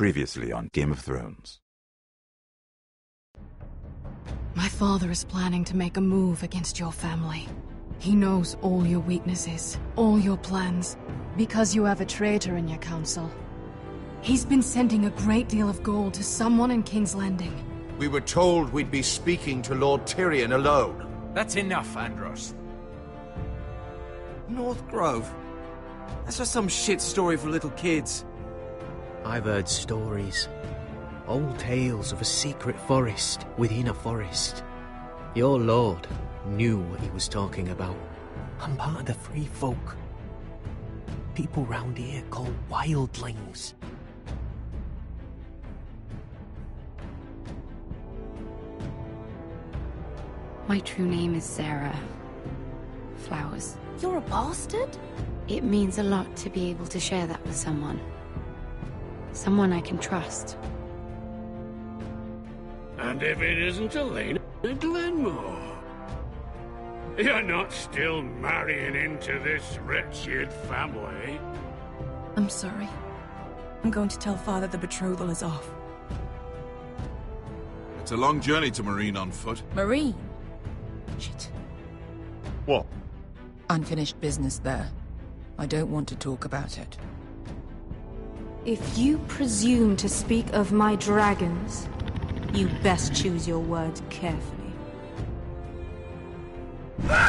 Previously on Game of Thrones. My father is planning to make a move against your family. He knows all your weaknesses, all your plans, because you have a traitor in your council. He's been sending a great deal of gold to someone in King's Landing. We were told we'd be speaking to Lord Tyrion alone. That's enough, Andros. North Grove? That's just some shit story for little kids. I've heard stories. Old tales of a secret forest within a forest. Your lord knew what he was talking about. I'm part of the free folk. People round here called wildlings. My true name is Sarah Flowers. You're a bastard? It means a lot to be able to share that with someone. Someone I can trust. And if it isn't Elena Glenmore? You're not still marrying into this wretched family? I'm sorry. I'm going to tell Father the betrothal is off. It's a long journey to Marine on foot. Marine? Shit. What? Unfinished business there. I don't want to talk about it. If you presume to speak of my dragons, you best choose your words carefully. Malcolm!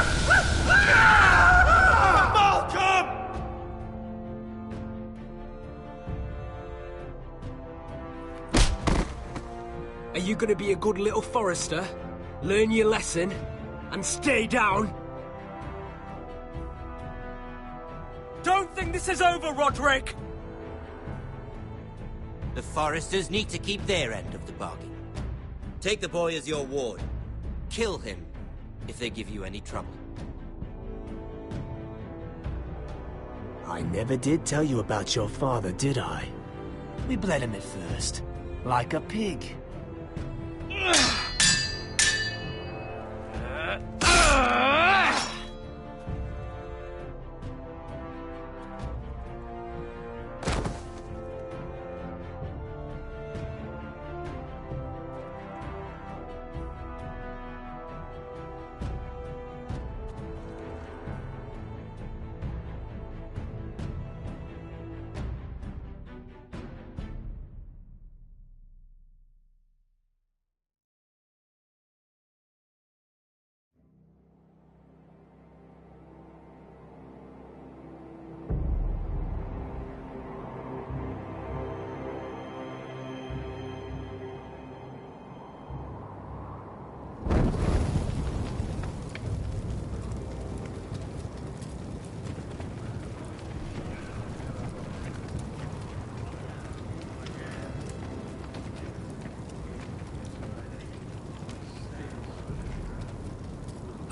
Are you gonna be a good little forester? Learn your lesson? And stay down? Don't think this is over, Roderick! The Foresters need to keep their end of the bargain. Take the boy as your ward. Kill him if they give you any trouble. I never did tell you about your father, did I? We bled him at first, like a pig.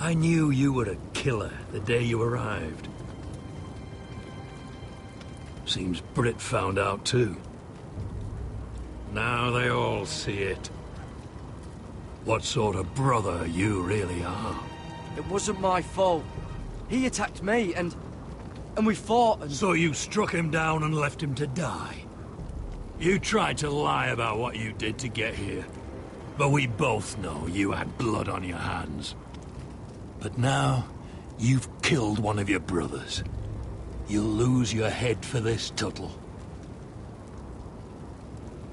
I knew you were a killer the day you arrived. Seems Britt found out too. Now they all see it. What sort of brother you really are. It wasn't my fault. He attacked me, and we fought, and... So you struck him down and left him to die? You tried to lie about what you did to get here. But we both know you had blood on your hands. But now, you've killed one of your brothers. You'll lose your head for this, Tuttle.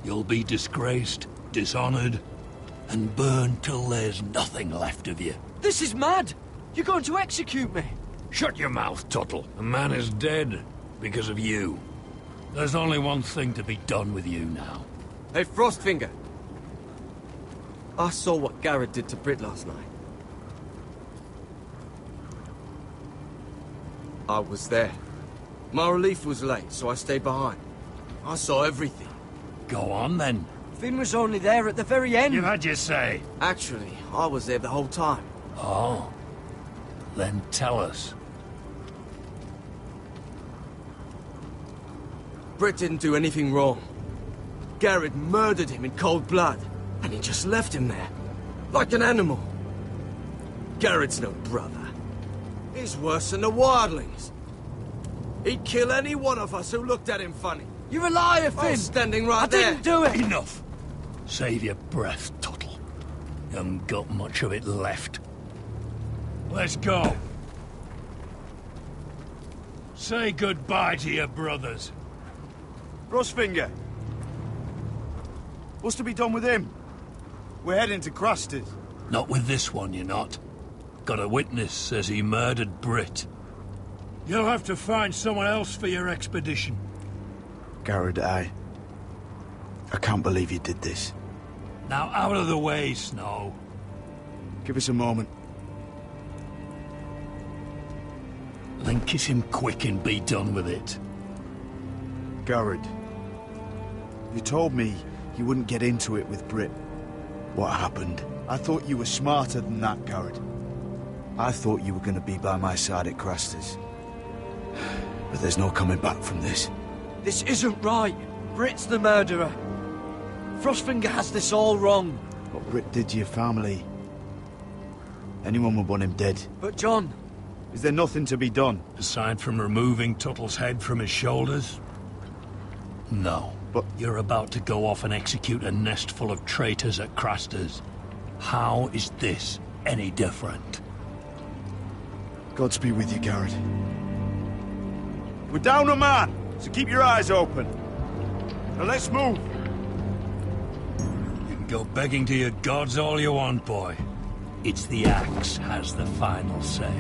You'll be disgraced, dishonored, and burned till there's nothing left of you. This is mad! You're going to execute me! Shut your mouth, Tuttle. A man is dead because of you. There's only one thing to be done with you now. Hey, Frostfinger! I saw what Garrett did to Britt last night. I was there. My relief was late, so I stayed behind. I saw everything. Go on, then. Finn was only there at the very end. You've had your say. Actually, I was there the whole time. Oh. Then tell us. Britt didn't do anything wrong. Garrett murdered him in cold blood, and he just left him there. Like an animal. Garrett's no brother. He's worse than the wildlings. He'd kill any one of us who looked at him funny. You're a liar, Finn! I was standing right there. I didn't do it! Enough! Save your breath, Tuttle. You haven't got much of it left. Let's go. Say goodbye to your brothers. Rosfinger. What's to be done with him? We're heading to Craster's. Not with this one, you're not. Got a witness says he murdered Britt. You'll have to find someone else for your expedition. Garrett, I can't believe you did this. Now out of the way, Snow. Give us a moment. Then kiss him quick and be done with it. Garrett, you told me you wouldn't get into it with Britt. What happened? I thought you were smarter than that, Garrett. I thought you were going to be by my side at Craster's. But there's no coming back from this. This isn't right. Britt's the murderer. Frostfinger has this all wrong. What Britt did to your family... anyone would want him dead. But John... Is there nothing to be done? Aside from removing Tuttle's head from his shoulders? No. But... You're about to go off and execute a nest full of traitors at Craster's. How is this any different? Godspeed with you, Garrett. We're down a man, so keep your eyes open. Now let's move. You can go begging to your gods all you want, boy. It's the axe has the final say.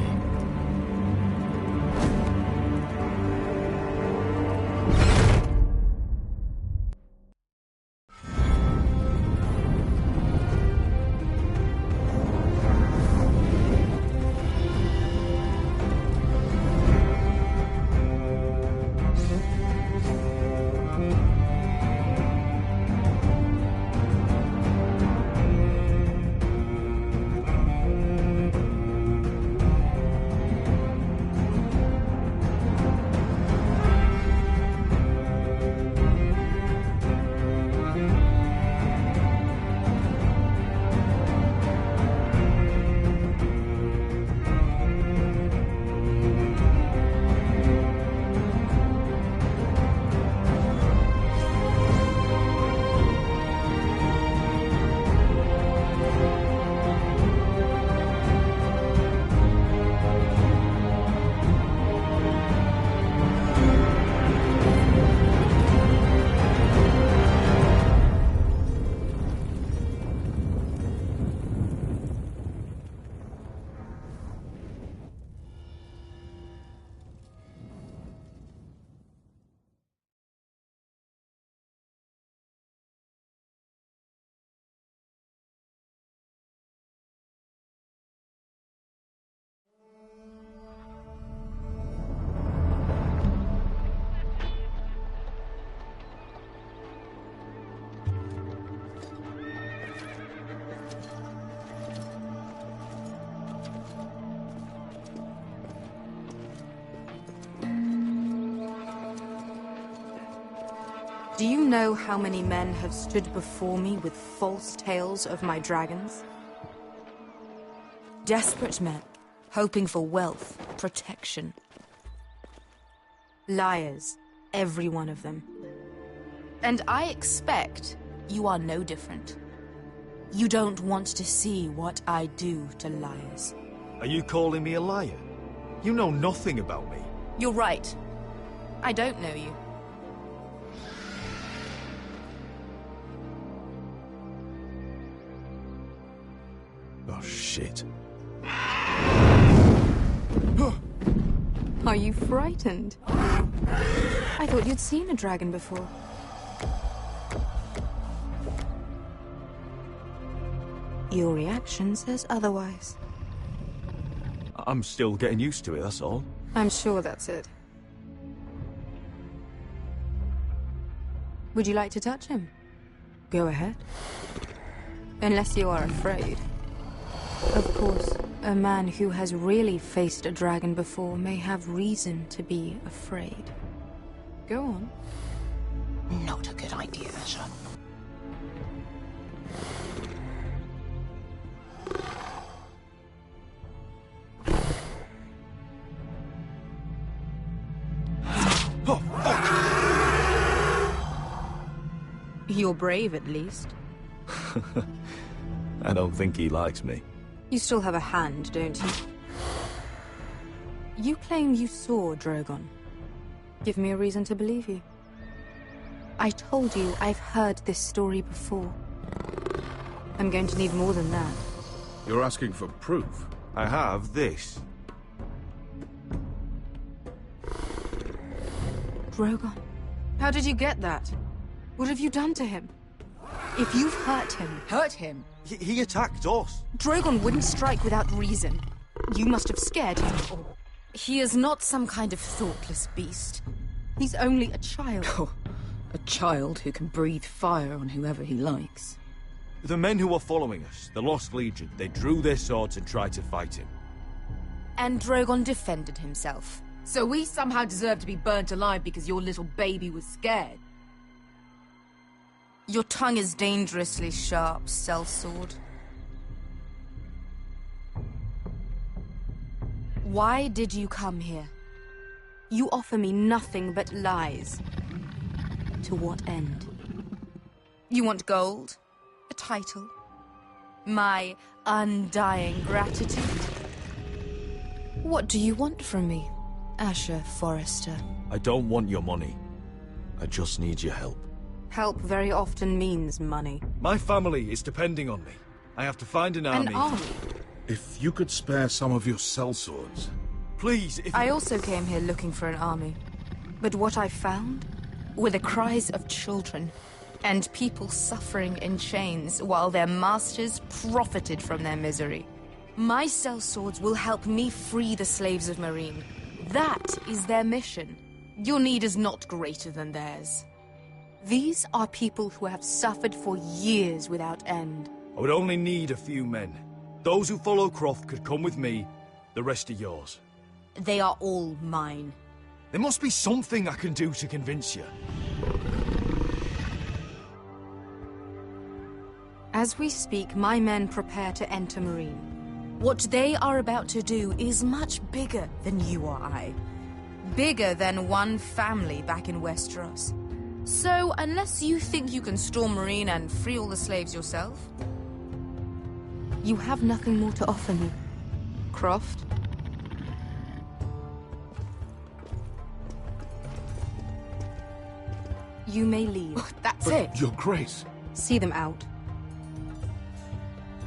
Do you know how many men have stood before me with false tales of my dragons? Desperate men, hoping for wealth, protection. Liars, every one of them. And I expect you are no different. You don't want to see what I do to liars. Are you calling me a liar? You know nothing about me. You're right. I don't know you. Oh, shit. Are you frightened? I thought you'd seen a dragon before. Your reaction says otherwise. I'm still getting used to it, that's all. I'm sure that's it. Would you like to touch him? Go ahead. Unless you are afraid. Of course, a man who has really faced a dragon before may have reason to be afraid. Go on. Not a good idea, sir. Oh, fuck! You're brave, at least. I don't think he likes me. You still have a hand, don't you? You claim you saw Drogon. Give me a reason to believe you. I told you I've heard this story before. I'm going to need more than that. You're asking for proof? I have this. Drogon. How did you get that? What have you done to him? If you've hurt him... Hurt him? He attacked us. Drogon wouldn't strike without reason. You must have scared him. Or... He is not some kind of thoughtless beast. He's only a child. Oh, a child who can breathe fire on whoever he likes. The men who were following us, the Lost Legion, they drew their swords and tried to fight him. And Drogon defended himself. So we somehow deserve to be burnt alive because your little baby was scared? Your tongue is dangerously sharp, sellsword. Why did you come here? You offer me nothing but lies. To what end? You want gold? A title? My undying gratitude? What do you want from me, Asher Forrester? I don't want your money. I just need your help. Help very often means money. My family is depending on me. I have to find an army. An army? If you could spare some of your sellswords. Please, if I also came here looking for an army. But what I found were the cries of children and people suffering in chains while their masters profited from their misery. My sellswords will help me free the slaves of Meereen. That is their mission. Your need is not greater than theirs. These are people who have suffered for years without end. I would only need a few men. Those who follow Croft could come with me, the rest are yours. They are all mine. There must be something I can do to convince you. As we speak, my men prepare to enter Meereen. What they are about to do is much bigger than you or I. Bigger than one family back in Westeros. So, unless you think you can storm Meereen and free all the slaves yourself, you have nothing more to offer me, Croft. You may leave. That's it. Your Grace. See them out.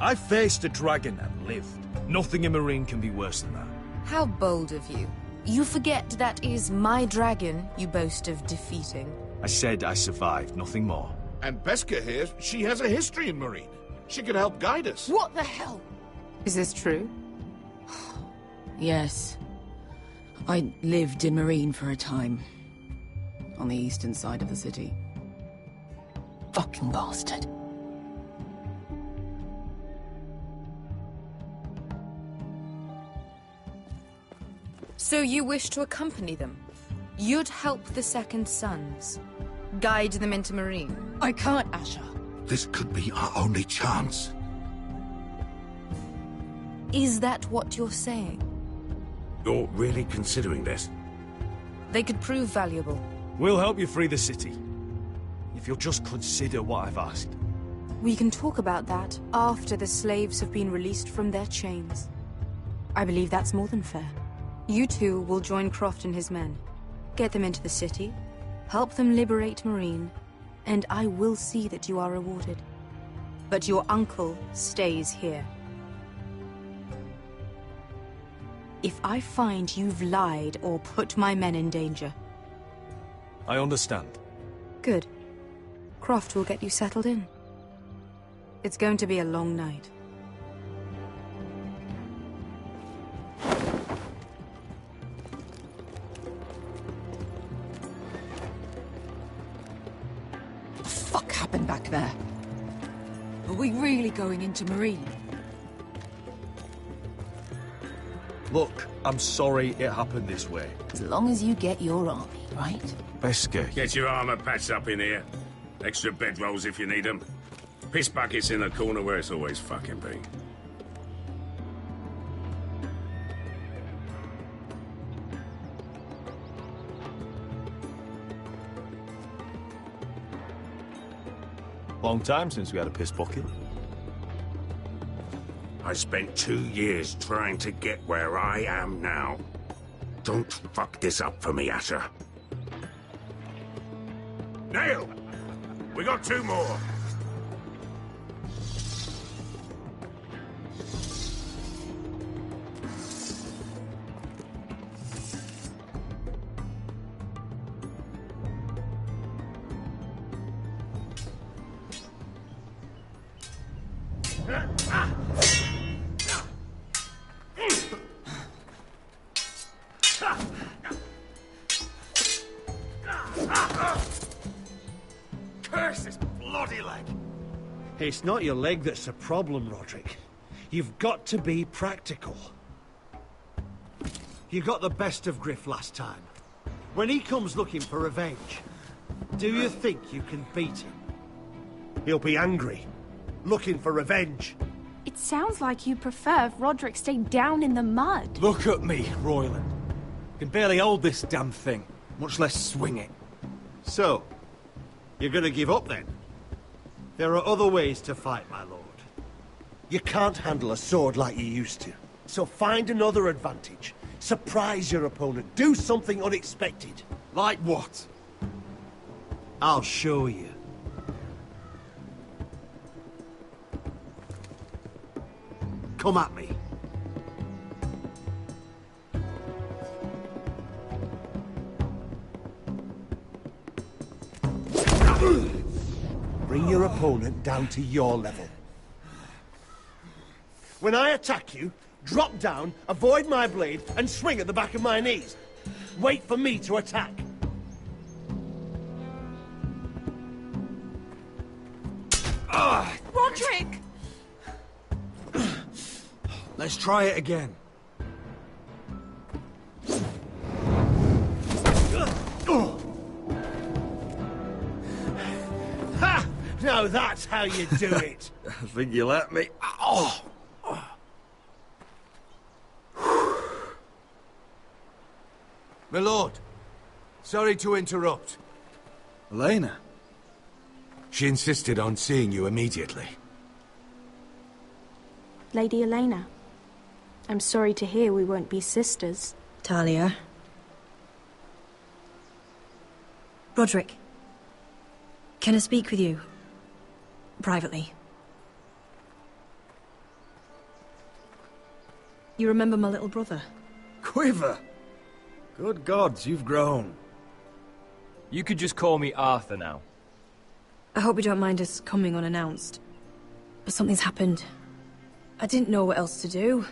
I faced a dragon and lived. Nothing in Meereen can be worse than that. How bold of you. You forget that is my dragon you boast of defeating. I said I survived, nothing more. And Beskha here, she has a history in Meereen. She could help guide us. What the hell? Is this true? Yes. I lived in Meereen for a time. On the eastern side of the city. Fucking bastard. So you wish to accompany them? You'd help the Second Sons? Guide them into Meereen? I can't, Asher. This could be our only chance. Is that what you're saying? You're really considering this? They could prove valuable. We'll help you free the city. If you'll just consider what I've asked. We can talk about that after the slaves have been released from their chains. I believe that's more than fair. You two will join Croft and his men. Get them into the city, help them liberate Meereen, and I will see that you are rewarded. But your uncle stays here. If I find you've lied or put my men in danger... I understand. Good. Croft will get you settled in. It's going to be a long night. What the fuck happened back there? Are we really going into Meereen? Look, I'm sorry it happened this way. As long as you get your army, right? Beskha. Get your armor patched up in here. Extra bedrolls if you need them. Piss buckets in the corner where it's always fucking been. Long time since we had a piss bucket. I spent 2 years trying to get where I am now. Don't fuck this up for me, Asher. Nail! We got 2 more! Curse this bloody leg! It's not your leg that's a problem, Roderick. You've got to be practical. You got the best of Griff last time. When he comes looking for revenge, do you think you can beat him? He'll be angry, looking for revenge. It sounds like you prefer if Roderick stayed down in the mud. Look at me, Royland. Can barely hold this damn thing, much less swing it. So, you're gonna give up then? There are other ways to fight, my lord. You can't handle a sword like you used to. So find another advantage. Surprise your opponent. Do something unexpected. Like what? I'll show you. Come at me. Bring your opponent down to your level. When I attack you, drop down, avoid my blade, and swing at the back of my knees. Wait for me to attack. Roderick! Let's try it again. Ha! Now that's how you do it. I think you let me. Oh! My lord, sorry to interrupt. Elena? She insisted on seeing you immediately. Lady Elena, I'm sorry to hear we won't be sisters. Talia. Roderick. Can I speak with you? Privately. You remember my little brother? Quiver! Good gods, you've grown. You could just call me Arthur now. I hope you don't mind us coming unannounced. But something's happened. I didn't know what else to do.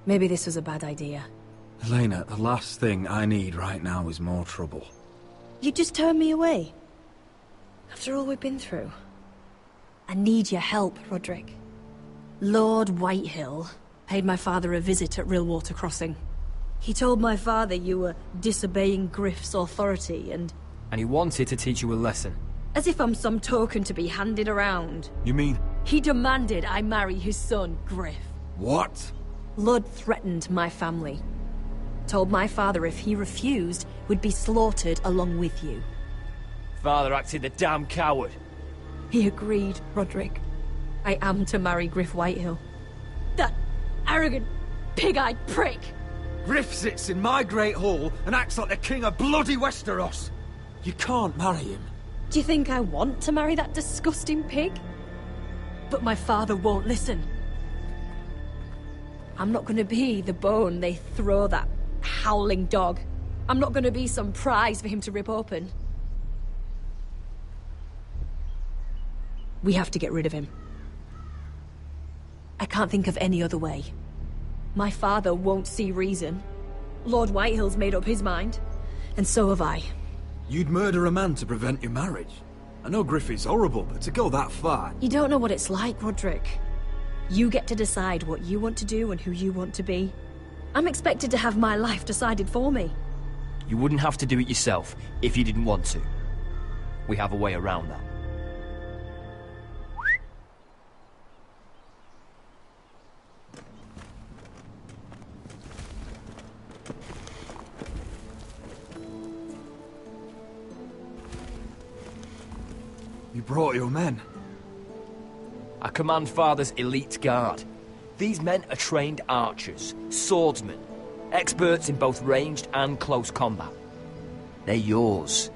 Maybe this was a bad idea. Elena, the last thing I need right now is more trouble. You just turned me away. After all we've been through. I need your help, Roderick. Lord Whitehill paid my father a visit at Rillwater Crossing. He told my father you were disobeying Griff's authority and he wanted to teach you a lesson. as if I'm some token to be handed around. You mean? He demanded I marry his son, Griff. What? Lord threatened my family. Told my father if he refused, we'd be slaughtered along with you. Father acted the damn coward. He agreed, Roderick. I am to marry Griff Whitehill. That arrogant, pig-eyed prick! Griff sits in my great hall and acts like the king of bloody Westeros. You can't marry him. Do you think I want to marry that disgusting pig? But my father won't listen. I'm not gonna be the bone they throw that howling dog. I'm not gonna be some prize for him to rip open. We have to get rid of him. I can't think of any other way. My father won't see reason. Lord Whitehill's made up his mind, and so have I. You'd murder a man to prevent your marriage. I know Griff is horrible, but to go that far... You don't know what it's like, Roderick. You get to decide what you want to do and who you want to be. I'm expected to have my life decided for me. You wouldn't have to do it yourself if you didn't want to. We have a way around that. You brought your men. I command Father's elite guard. These men are trained archers, swordsmen, experts in both ranged and close combat. They're yours,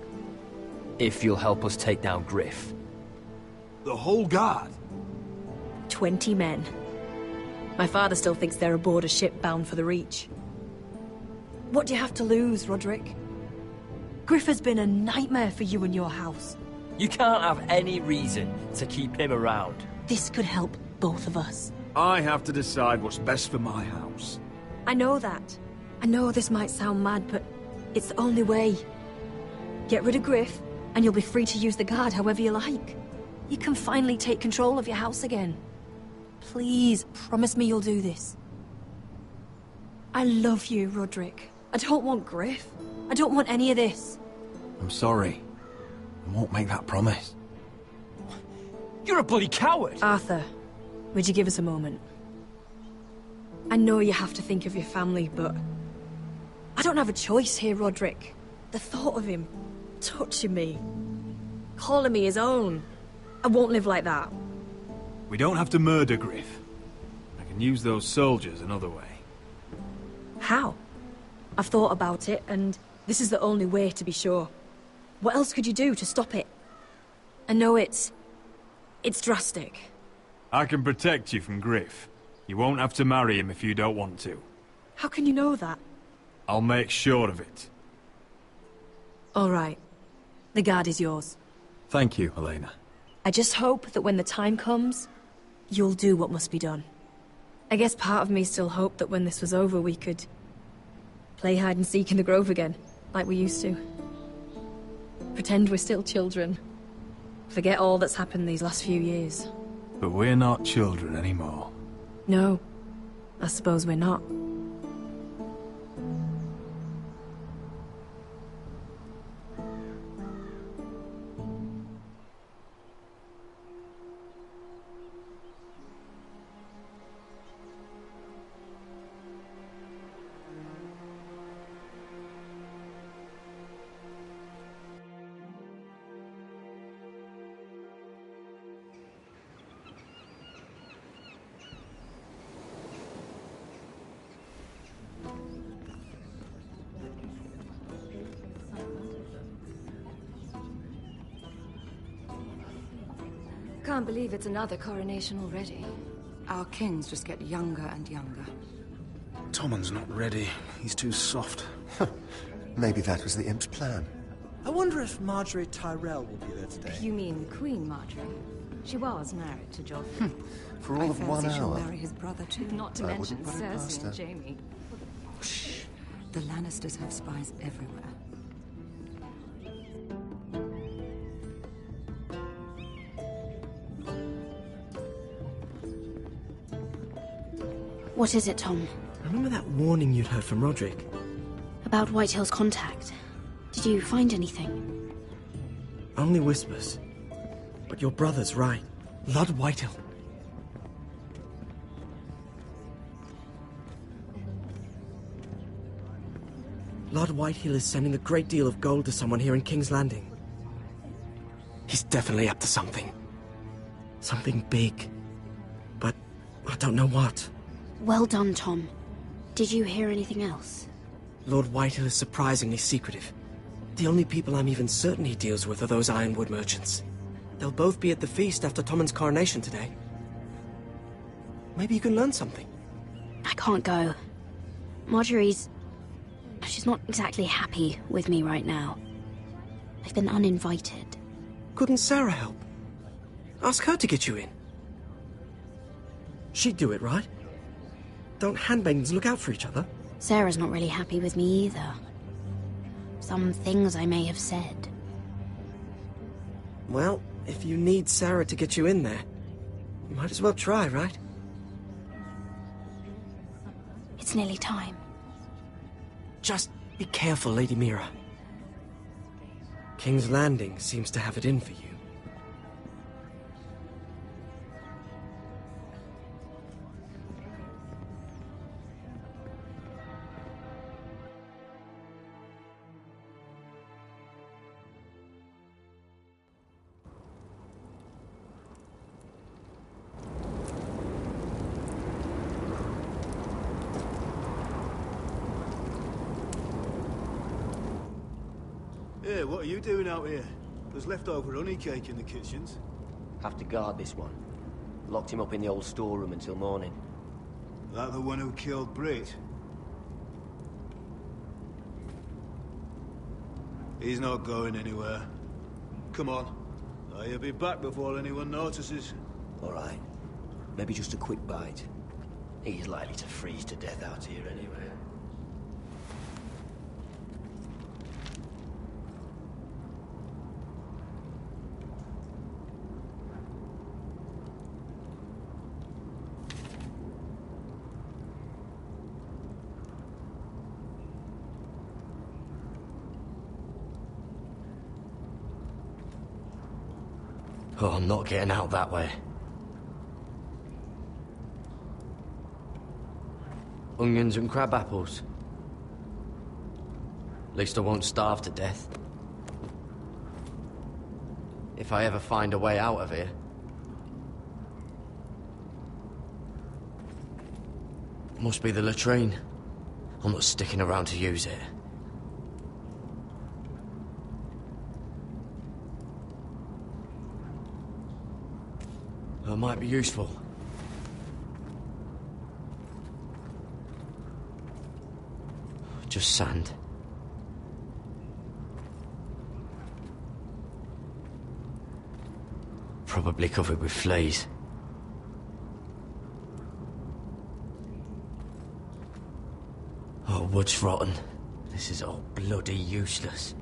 if you'll help us take down Griff. The whole guard? 20 men. My father still thinks they're aboard a ship bound for the Reach. What do you have to lose, Roderick? Griff has been a nightmare for you and your house. You can't have any reason to keep him around. This could help both of us. I have to decide what's best for my house. I know that. I know this might sound mad, but it's the only way. Get rid of Griff, and you'll be free to use the guard however you like. You can finally take control of your house again. Please, promise me you'll do this. I love you, Roderick. I don't want Griff. I don't want any of this. I'm sorry. I won't make that promise. You're a bloody coward! Arthur, would you give us a moment? I know you have to think of your family, but I don't have a choice here, Roderick. The thought of him touching me, calling me his own, I won't live like that. We don't have to murder Griff. I can use those soldiers another way. How? I've thought about it, and this is the only way to be sure. What else could you do to stop it? I know it's drastic. I can protect you from Griff. You won't have to marry him if you don't want to. How can you know that? I'll make sure of it. All right. The guard is yours. Thank you, Elena. I just hope that when the time comes, you'll do what must be done. I guess part of me still hoped that when this was over we could play hide and seek in the grove again, like we used to. Pretend we're still children. Forget all that's happened these last few years. But we're not children anymore. No, I suppose we're not. Can't believe it's another coronation already. Our kings just get younger and younger. Tommen's not ready. He's too soft. Maybe that was the imp's plan. I wonder if Marjorie Tyrell will be there today. You mean Queen Marjorie? She was married to Joffrey. For all of 1 she'll hour. marry his brother too. Not to I mention wouldn't put it past Cersei her. and Jaime. Shh. The Lannisters have spies everywhere. What is it, Tom? Remember that warning you'd heard from Roderick? About Whitehill's contact. Did you find anything? Only whispers. But your brother's right. Lord Whitehill. Lord Whitehill is sending a great deal of gold to someone here in King's Landing. He's definitely up to something. Something big. But I don't know what. Well done, Tom. Did you hear anything else? Lord Whitehill is surprisingly secretive. The only people I'm even certain he deals with are those ironwood merchants. They'll both be at the feast after Tommen's coronation today. Maybe you can learn something. I can't go. Marjorie's... she's not exactly happy with me right now. I've been uninvited. Couldn't Sarah help? Ask her to get you in. She'd do it, right? Don't handmaidens look out for each other? Sarah's not really happy with me either. Some things I may have said. Well, if you need Sarah to get you in there, you might as well try, right? It's nearly time. Just be careful, Lady Mira. King's Landing seems to have it in for you. Hey, what are you doing out here? There's leftover honey cake in the kitchens. Have to guard this one. Locked him up in the old storeroom until morning. That the one who killed Brit? He's not going anywhere. Come on. He'll be back before anyone notices. All right. Maybe just a quick bite. He's likely to freeze to death out here anyway. Oh, I'm not getting out that way. Onions and crab apples. At least I won't starve to death. If I ever find a way out of here. Must be the latrine. I'm not sticking around to use it. That might be useful. Just sand. Probably covered with fleas. Oh, wood's rotten. This is all bloody useless.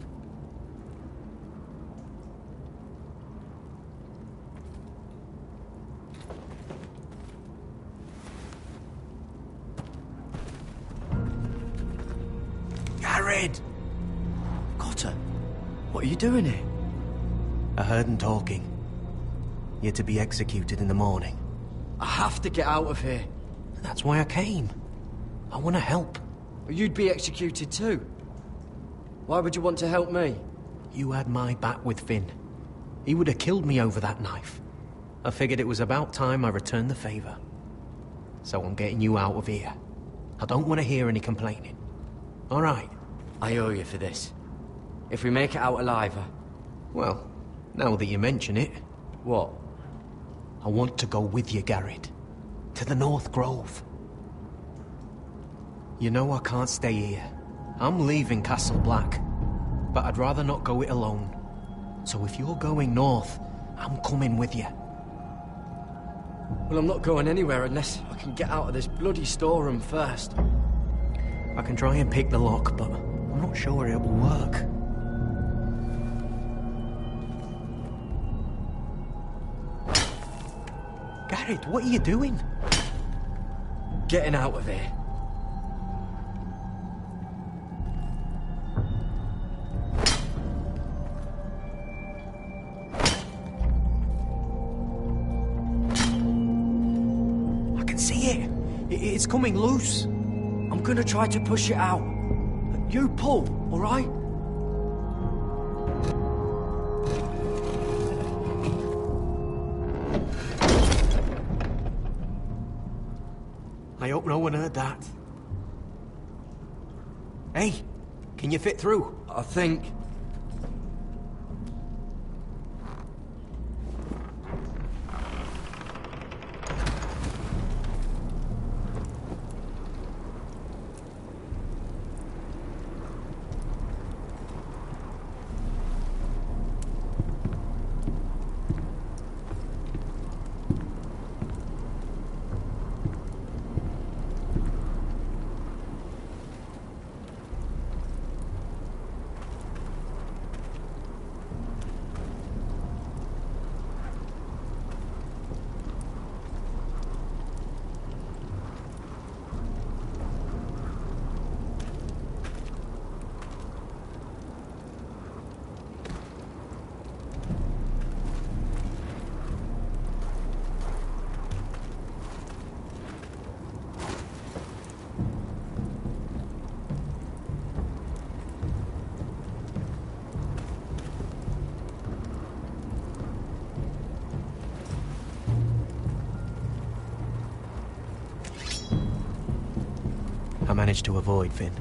Cotter, what are you doing here? I heard him talking. You're to be executed in the morning. I have to get out of here. That's why I came. I want to help. You'd be executed too. Why would you want to help me? You had my back with Finn. He would have killed me over that knife. I figured it was about time I returned the favor. So I'm getting you out of here. I don't want to hear any complaining. All right. I owe you for this. If we make it out alive, Well, now that you mention it... What? I want to go with you, Garrett. To the North Grove. You know I can't stay here. I'm leaving Castle Black. But I'd rather not go it alone. So if you're going north, I'm coming with you. Well, I'm not going anywhere unless I can get out of this bloody storeroom first. I can try and pick the lock, but I'm not sure it will work. Garrett, what are you doing? Getting out of here. I can see it. It's coming loose. I'm gonna try to push it out. You pull, all right? I hope no one heard that. Hey, can you fit through? I think. I managed to avoid Finn.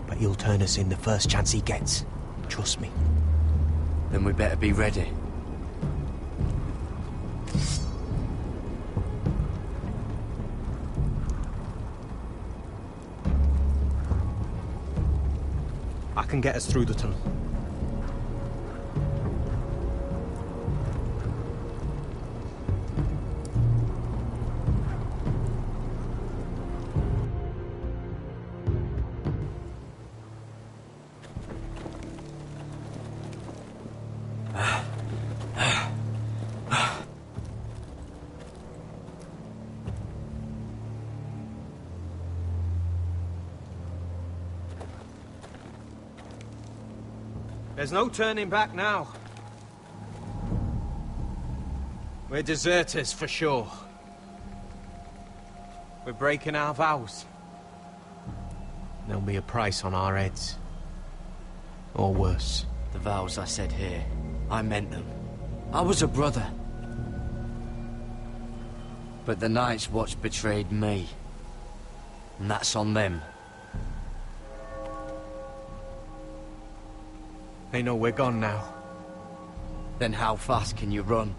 But he'll turn us in the first chance he gets. trust me. Then we better be ready. I can get us through the tunnel. There's no turning back now. We're deserters for sure. We're breaking our vows. There'll be a price on our heads. Or worse. The vows I said here, I meant them. I was a brother. But the Night's Watch betrayed me. And that's on them. They know we're gone now. Then how fast can you run?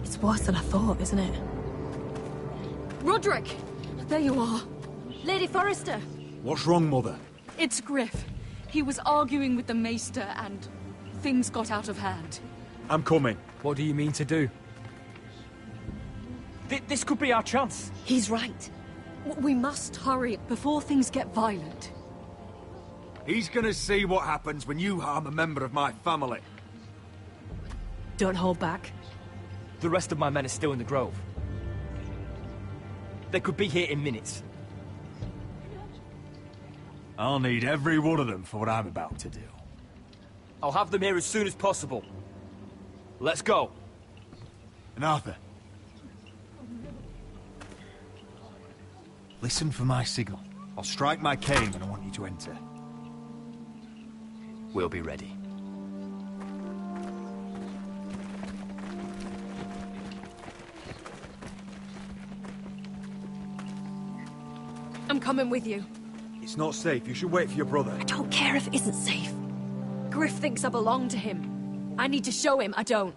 It's worse than I thought, isn't it? Roderick! There you are. Lady Forrester. What's wrong, Mother? It's Griff. He was arguing with the Maester and things got out of hand. I'm coming. What do you mean to do? This could be our chance. He's right. We must hurry before things get violent. He's gonna see what happens when you harm a member of my family. Don't hold back. The rest of my men are still in the grove. They could be here in minutes. I'll need every one of them for what I'm about to do. I'll have them here as soon as possible. Let's go. And Arthur, listen for my signal. I'll strike my cane when I want you to enter. We'll be ready. I'm coming with you. It's not safe. You should wait for your brother. I don't care if it isn't safe. Griff thinks I belong to him. I need to show him I don't.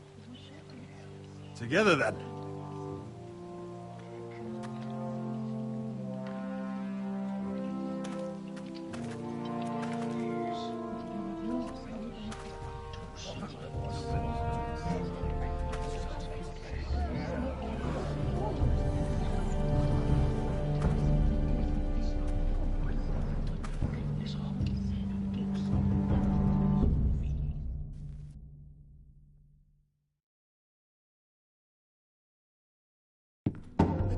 Together, then.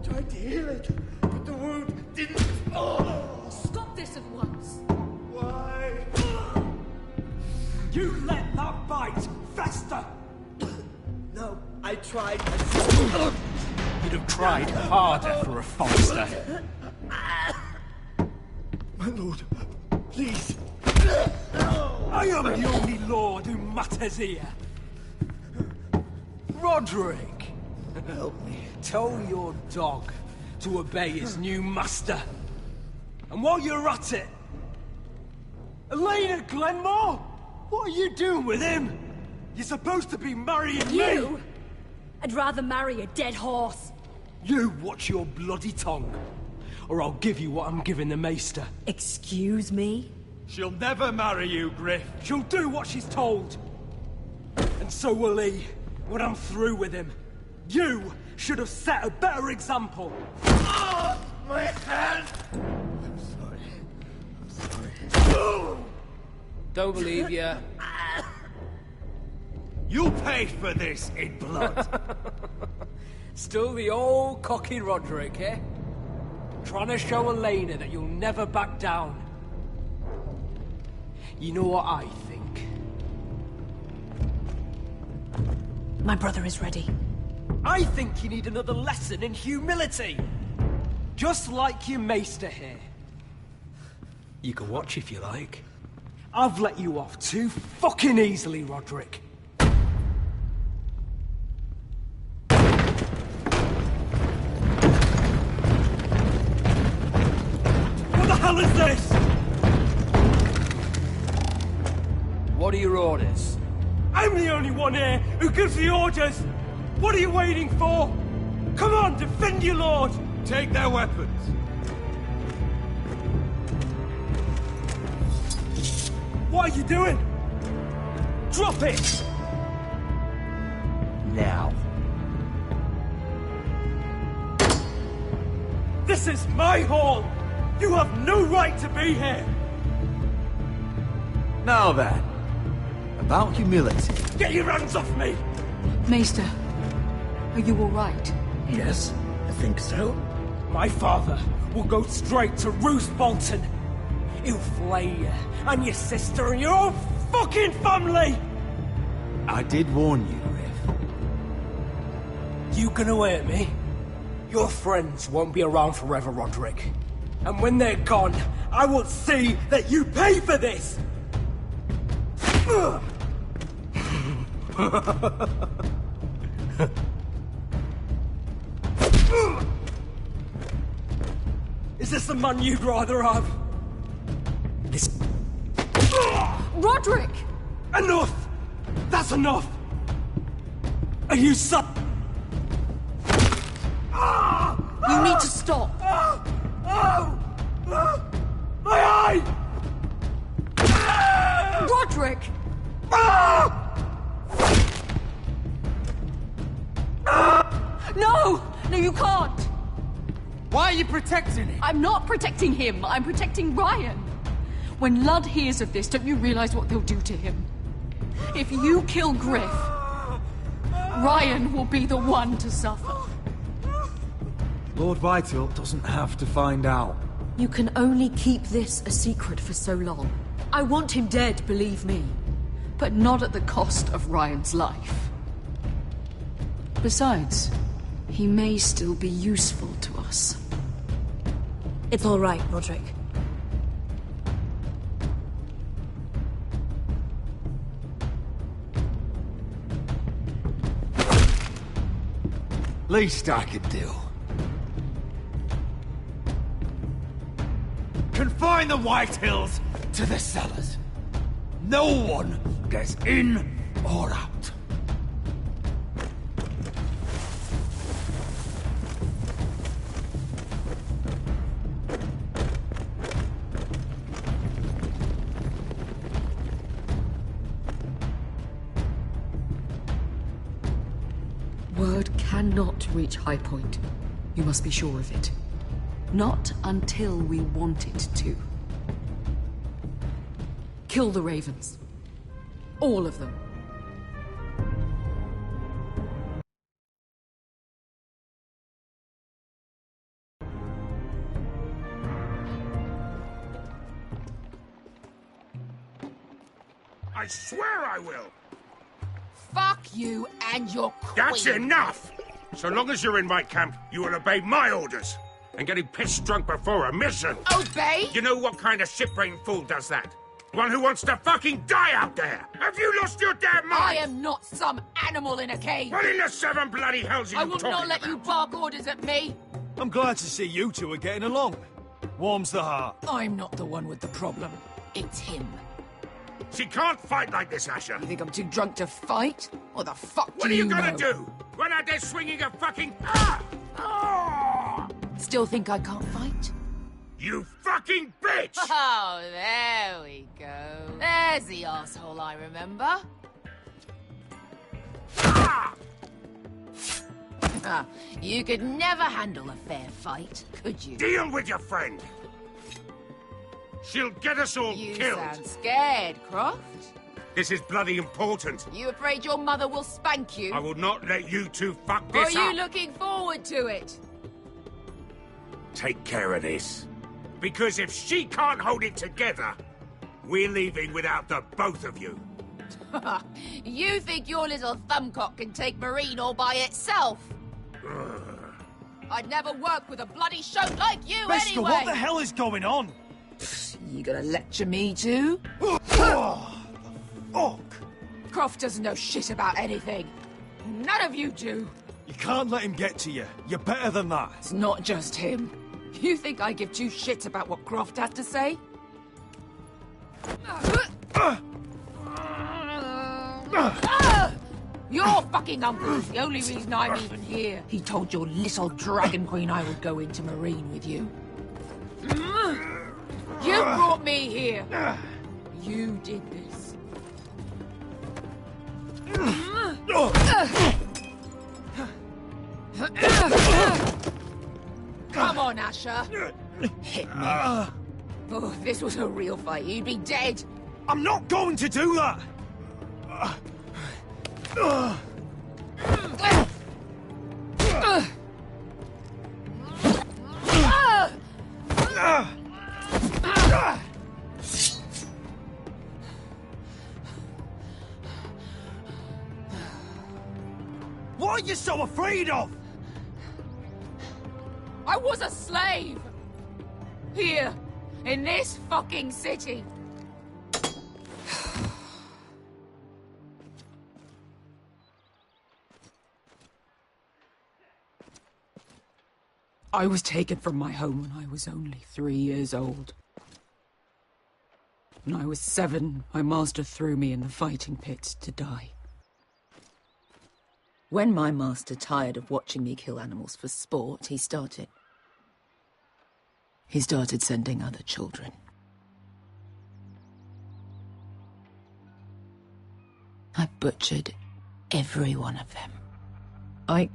Tried to heal it, but the wound didn't. Oh! Stop this at once. Why? You let that bite fester! No, I tried. You'd have tried harder for a Forrester. My lord, please. I am the only lord who matters here. Roderick! Help me. Tell your dog to obey his new master. And while you're at it... Elena Glenmore? What are you doing with him? You're supposed to be marrying me! I'd rather marry a dead horse. You watch your bloody tongue, or I'll give you what I'm giving the Maester. Excuse me? She'll never marry you, Griff. She'll do what she's told. And so will he, when I'm through with him. You should have set a better example. Oh, my hand! I'm sorry. Don't believe you. You paid for this in blood. Still the old cocky Roderick, eh? Trying to show Elena that you'll never back down. You know what I think? My brother is ready. I think you need another lesson in humility. Just like your maester here. You can watch if you like. I've let you off too fucking easily, Roderick. What the hell is this? What are your orders? I'm the only one here who gives the orders. What are you waiting for? Come on, defend your lord. Take their weapons. What are you doing? Drop it! Now. This is my hall! You have no right to be here! Now then, about humility. Get your hands off me! Maester, are you all right? Yes, I think so. My father will go straight to Roose Bolton. He'll flay you, and your sister, and your whole fucking family! I did warn you, Griff. You gonna hurt me? Your friends won't be around forever, Roderick. And when they're gone, I will see that you pay for this! Is this the man you'd rather have? This... Roderick! Enough! That's enough! Are you son? You need to stop! My eye! Roderick! No! No, you can't! Why are you protecting him? I'm not protecting him. I'm protecting Ryan. When Ludd hears of this, don't you realize what they'll do to him? If you kill Griff, Ryan will be the one to suffer. Lord Whitehill doesn't have to find out. You can only keep this a secret for so long. I want him dead, believe me. But not at the cost of Ryan's life. Besides, he may still be useful to us. It's all right, Roderick. Least I could do. Confine the Whitehills to the cellars. No one gets in or out. Word cannot reach High Point. You must be sure of it. Not until we want it to. Kill the ravens. All of them. I swear I will! Fuck you and your queen. That's enough! So long as you're in my camp, you will obey my orders. And getting pissed drunk before a mission. Obey? You know what kind of ship-brained fool does that? One who wants to fucking die out there! Have you lost your damn mind? I am not some animal in a cage. What in the seven bloody hells are I you will talking not let about? you bark orders at me. I'm glad to see you two are getting along. Warms the heart. I'm not the one with the problem. It's him. She can't fight like this, Asher. You think I'm too drunk to fight? What the fuck What do are you know? gonna do? Run out there swinging a fucking... Ah! Oh! Still think I can't fight? You fucking bitch! Oh, there we go. There's the asshole I remember. Ah! You could never handle a fair fight, could you? Deal with your friend! She'll get us all You killed. sound scared, Croft. This is bloody important. You afraid your mother will spank you? I will not let you two fuck Or are this you up. looking forward to it? Take care of this. Because if she can't hold it together, we're leaving without the both of you. You think your little thumbcock can take Marine all by itself? I'd never work with a bloody shote like you Mister, anyway! what the hell is going on? You gonna lecture me too? Fuck! Croft doesn't know shit about anything. None of you do. You can't let him get to you. You're better than that. It's not just him. You think I give two shits about what Croft has to say? Your fucking uncle is the only reason I'm even here. He told your little dragon queen I would go into Marine with you. You brought me here. You did this. Come on, Asher. Hit me. Oh, if this was a real fight, you'd be dead. I'm not going to do that! What are you so afraid of? I was a slave! Here, in this fucking city. I was taken from my home when I was only 3 years old. When I was 7, my master threw me in the fighting pit to die. When my master tired of watching me kill animals for sport, he started sending other children. I butchered every one of them.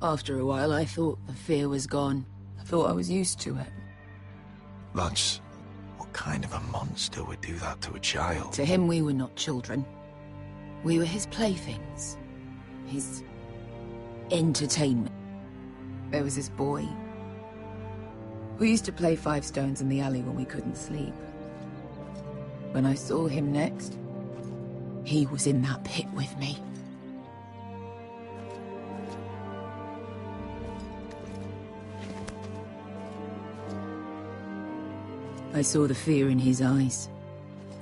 After a while, I thought the fear was gone. I thought I was used to it. That's... what kind of a monster would do that to a child? To him, we were not children. We were his playthings. His entertainment. There was this boy. We used to play 5 stones in the alley when we couldn't sleep. When I saw him next, he was in that pit with me. I saw the fear in his eyes.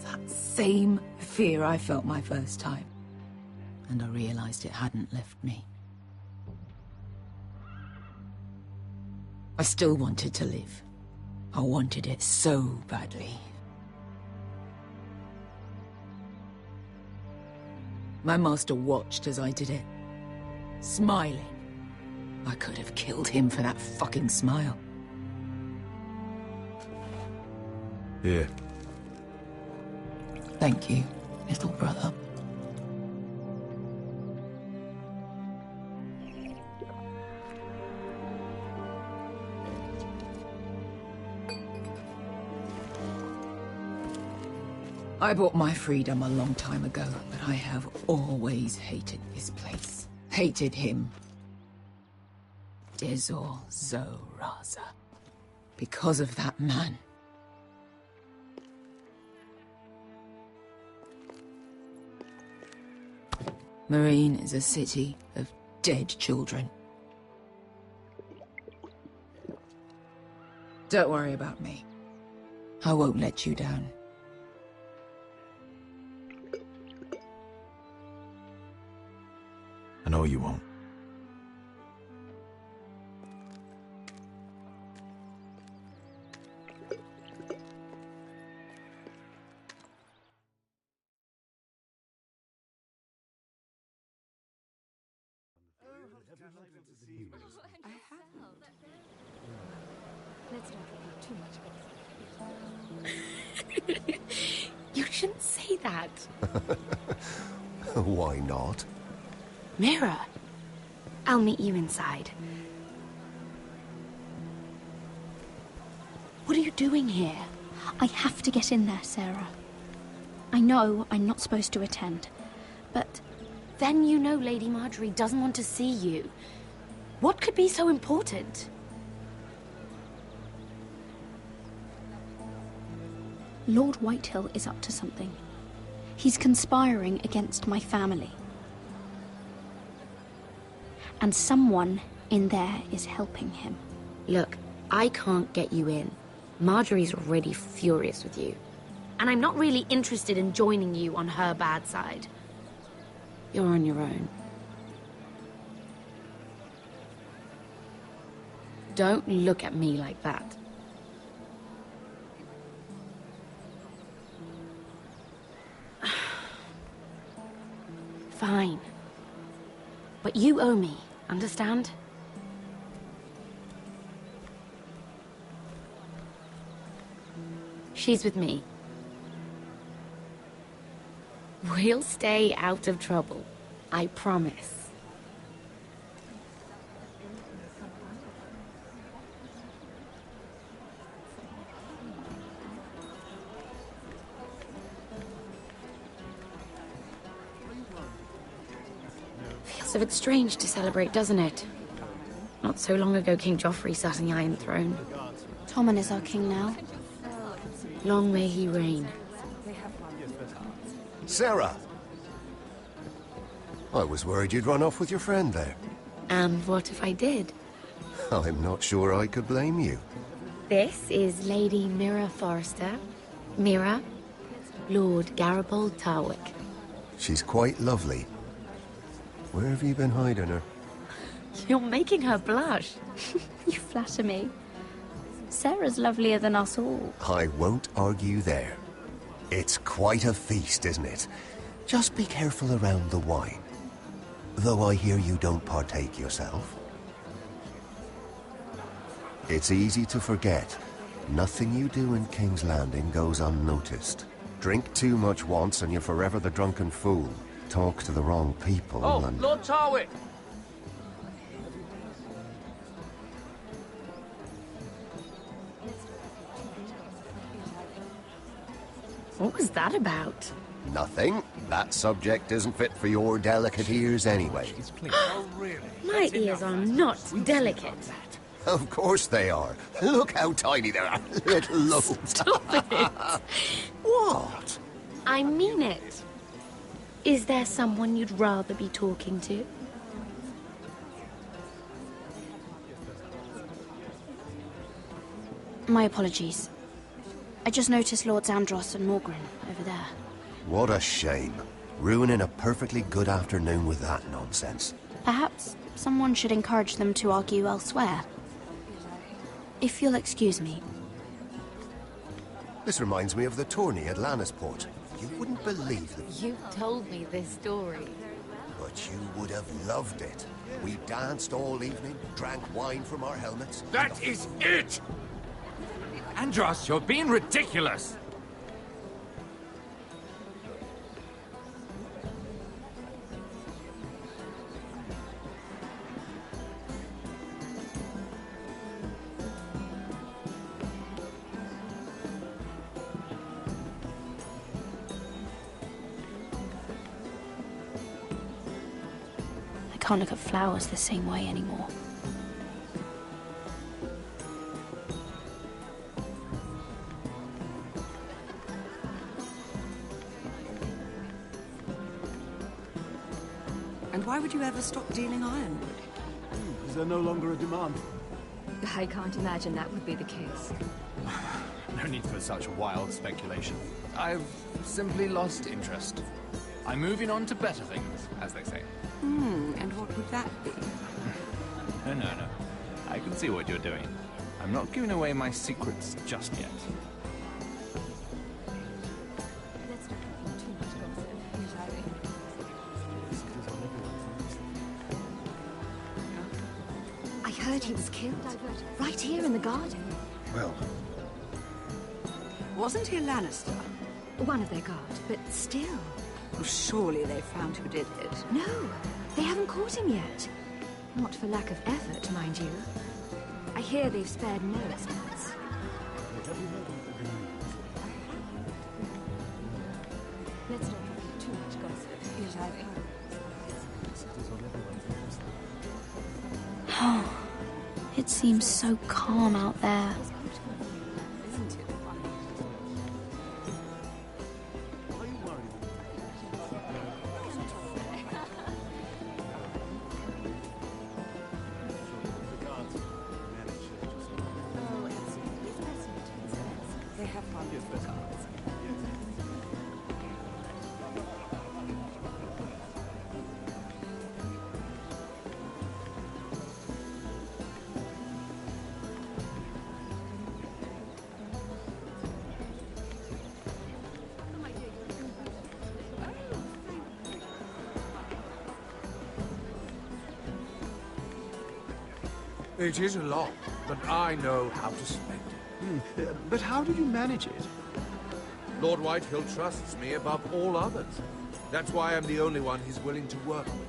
That same fear I felt my first time. And I realized it hadn't left me. I still wanted to live. I wanted it so badly. My master watched as I did it, smiling. I could have killed him for that fucking smile. Here. Thank you, little brother. I bought my freedom a long time ago, but I have always hated this place. Hated him. Dezor Zoraza. Because of that man. Marine is a city of dead children. Don't worry about me. I won't let you down. I know you won't. You shouldn't say that. Why not? Mira, I'll meet you inside. What are you doing here? I have to get in there, Sarah. I know I'm not supposed to attend, but... Then you know Lady Marjorie doesn't want to see you. What could be so important? Lord Whitehill is up to something. He's conspiring against my family. And someone in there is helping him. Look, I can't get you in. Marjorie's already furious with you. And I'm not really interested in joining you on her bad side. You're on your own. Don't look at me like that. Fine. But you owe me, understand? She's with me. We'll stay out of trouble. I promise. Feels a bit strange to celebrate, doesn't it? Not so long ago, King Joffrey sat on the Iron Throne. Tommen is our king now. Long may he reign. Sarah! I was worried you'd run off with your friend there. And what if I did? I'm not sure I could blame you. This is Lady Mira Forrester. Mira, Lord Garibold Tarwick. She's quite lovely. Where have you been hiding her? You're making her blush. You flatter me. Sarah's lovelier than us all. I won't argue there. It's quite a feast, isn't it? Just be careful around the wine. Though I hear you don't partake yourself. It's easy to forget. Nothing you do in King's Landing goes unnoticed. Drink too much once and you're forever the drunken fool. Talk to the wrong people and... Lord Tarwick! What was that about? Nothing. That subject isn't fit for your delicate ears anyway. Oh, really? My ears are not delicate. Of course they are. Look how tiny they are. Little lobes. Stop it! What? I mean it. Is there someone you'd rather be talking to? My apologies. I just noticed Lords Andros and Morgren over there. What a shame. Ruining a perfectly good afternoon with that nonsense. Perhaps someone should encourage them to argue elsewhere. If you'll excuse me. This reminds me of the tourney at Lannisport. You wouldn't believe it. You told me this story. But you would have loved it. We danced all evening, drank wine from our helmets. That is it! Andros, you're being ridiculous! I can't look at flowers the same way anymore. And why would you ever stop dealing ironwood? Is there no longer a demand? I can't imagine that would be the case. No need for such wild speculation. I've simply lost interest. I'm moving on to better things, as they say. And what would that be? No. I can see what you're doing. I'm not giving away my secrets just yet. I heard he was killed. Right here in the garden. Well... Wasn't he a Lannister? One of their guard, but still. Well, surely they found who did it. No, they haven't caught him yet. Not for lack of effort, mind you. I hear they've spared no expense. It seems so calm out there. It is a lot, but I know how to spend it. But how do you manage it? Lord Whitehill trusts me above all others. That's why I'm the only one he's willing to work with.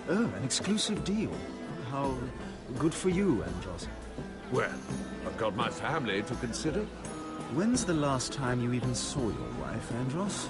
Oh, an exclusive deal. How good for you, Andros. Well, I've got my family to consider. When's the last time you even saw your wife, Andros?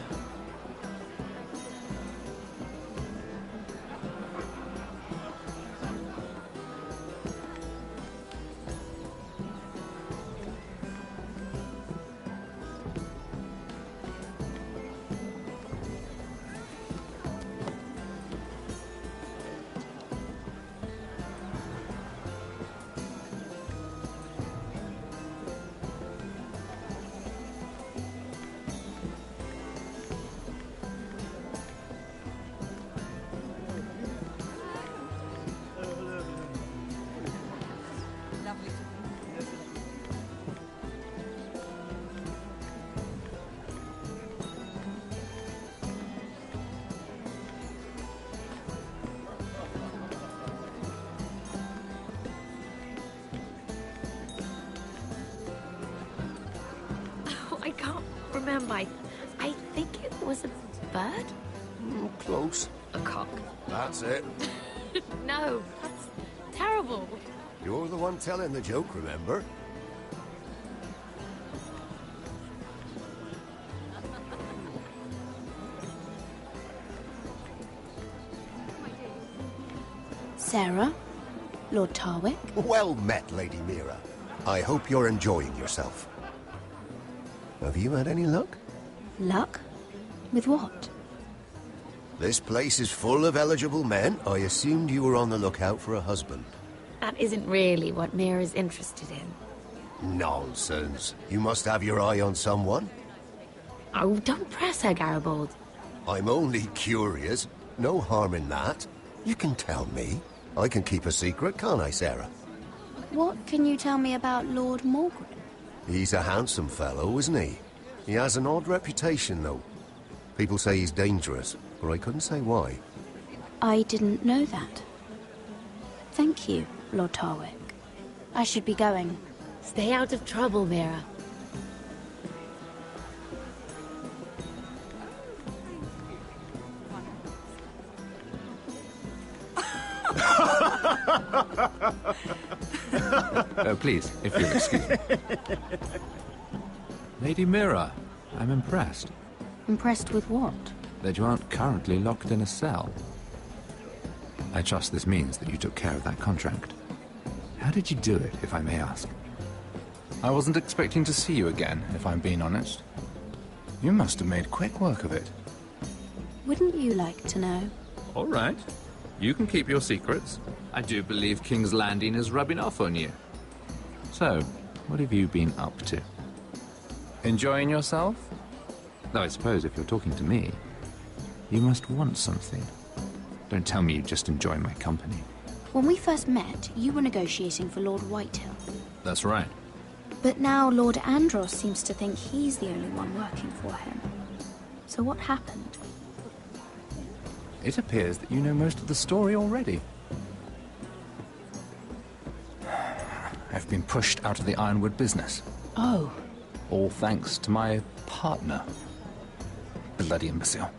I can't remember. I think it was a bird? Close. A cock. That's it. No, that's terrible. You're the one telling the joke, remember? Sarah? Lord Tarwick? Well met, Lady Mira. I hope you're enjoying yourself. Have you had any luck? Luck? With what? This place is full of eligible men. I assumed you were on the lookout for a husband. That isn't really what Mira's interested in. Nonsense. You must have your eye on someone. Oh, don't press her, Garibaldi. I'm only curious. No harm in that. You can tell me. I can keep a secret, can't I, Sarah? What can you tell me about Lord Morgan? He's a handsome fellow, isn't he? He has an odd reputation, though. People say he's dangerous, but I couldn't say why. I didn't know that. Thank you, Lord Tarwick. I should be going. Stay out of trouble, Mira. Please, if you'll excuse me. Lady Mira, I'm impressed. Impressed with what? That you aren't currently locked in a cell. I trust this means that you took care of that contract. How did you do it, if I may ask? I wasn't expecting to see you again, if I'm being honest. You must have made quick work of it. Wouldn't you like to know? All right. You can keep your secrets. I do believe King's Landing is rubbing off on you. So, what have you been up to? Enjoying yourself? Though I suppose if you're talking to me, you must want something. Don't tell me you just enjoy my company. When we first met, you were negotiating for Lord Whitehill. That's right. But now Lord Andros seems to think he's the only one working for him. So what happened? It appears that you know most of the story already. I've been pushed out of the ironwood business. Oh. All thanks to my partner. Bloody imbecile.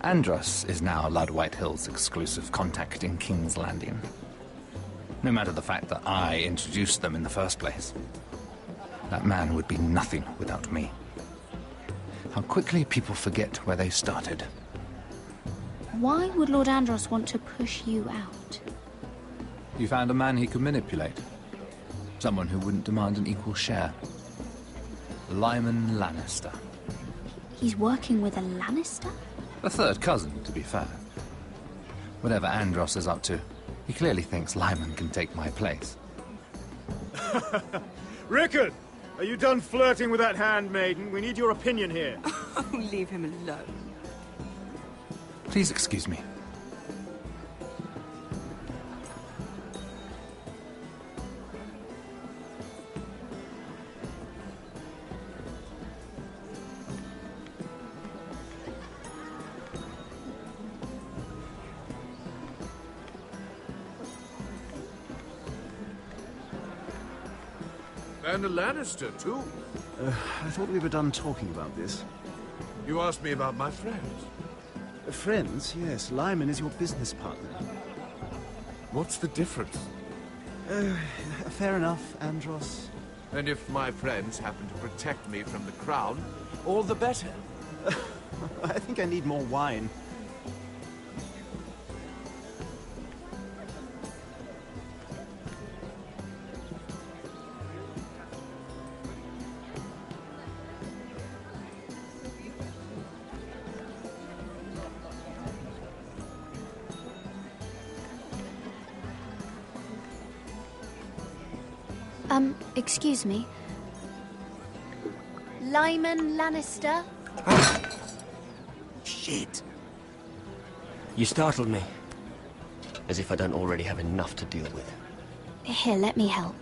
Andros is now Lord Whitehill's exclusive contact in King's Landing. No matter the fact that I introduced them in the first place. That man would be nothing without me. How quickly people forget where they started. Why would Lord Andros want to push you out? You found a man he could manipulate. Someone who wouldn't demand an equal share. Lyman Lannister. He's working with a Lannister? A third cousin, to be fair. Whatever Andros is up to, he clearly thinks Lyman can take my place. Rickard! Are you done flirting with that handmaiden? We need your opinion here. Oh, leave him alone. Please excuse me. And a Lannister, too. I thought we were done talking about this. You asked me about my friends. Friends? Yes. Lyman is your business partner. What's the difference? Fair enough, Andros. And if my friends happen to protect me from the crown, all the better. I think I need more wine. Excuse me. Lyman Lannister? Shit. You startled me. As if I don't already have enough to deal with. Here, let me help.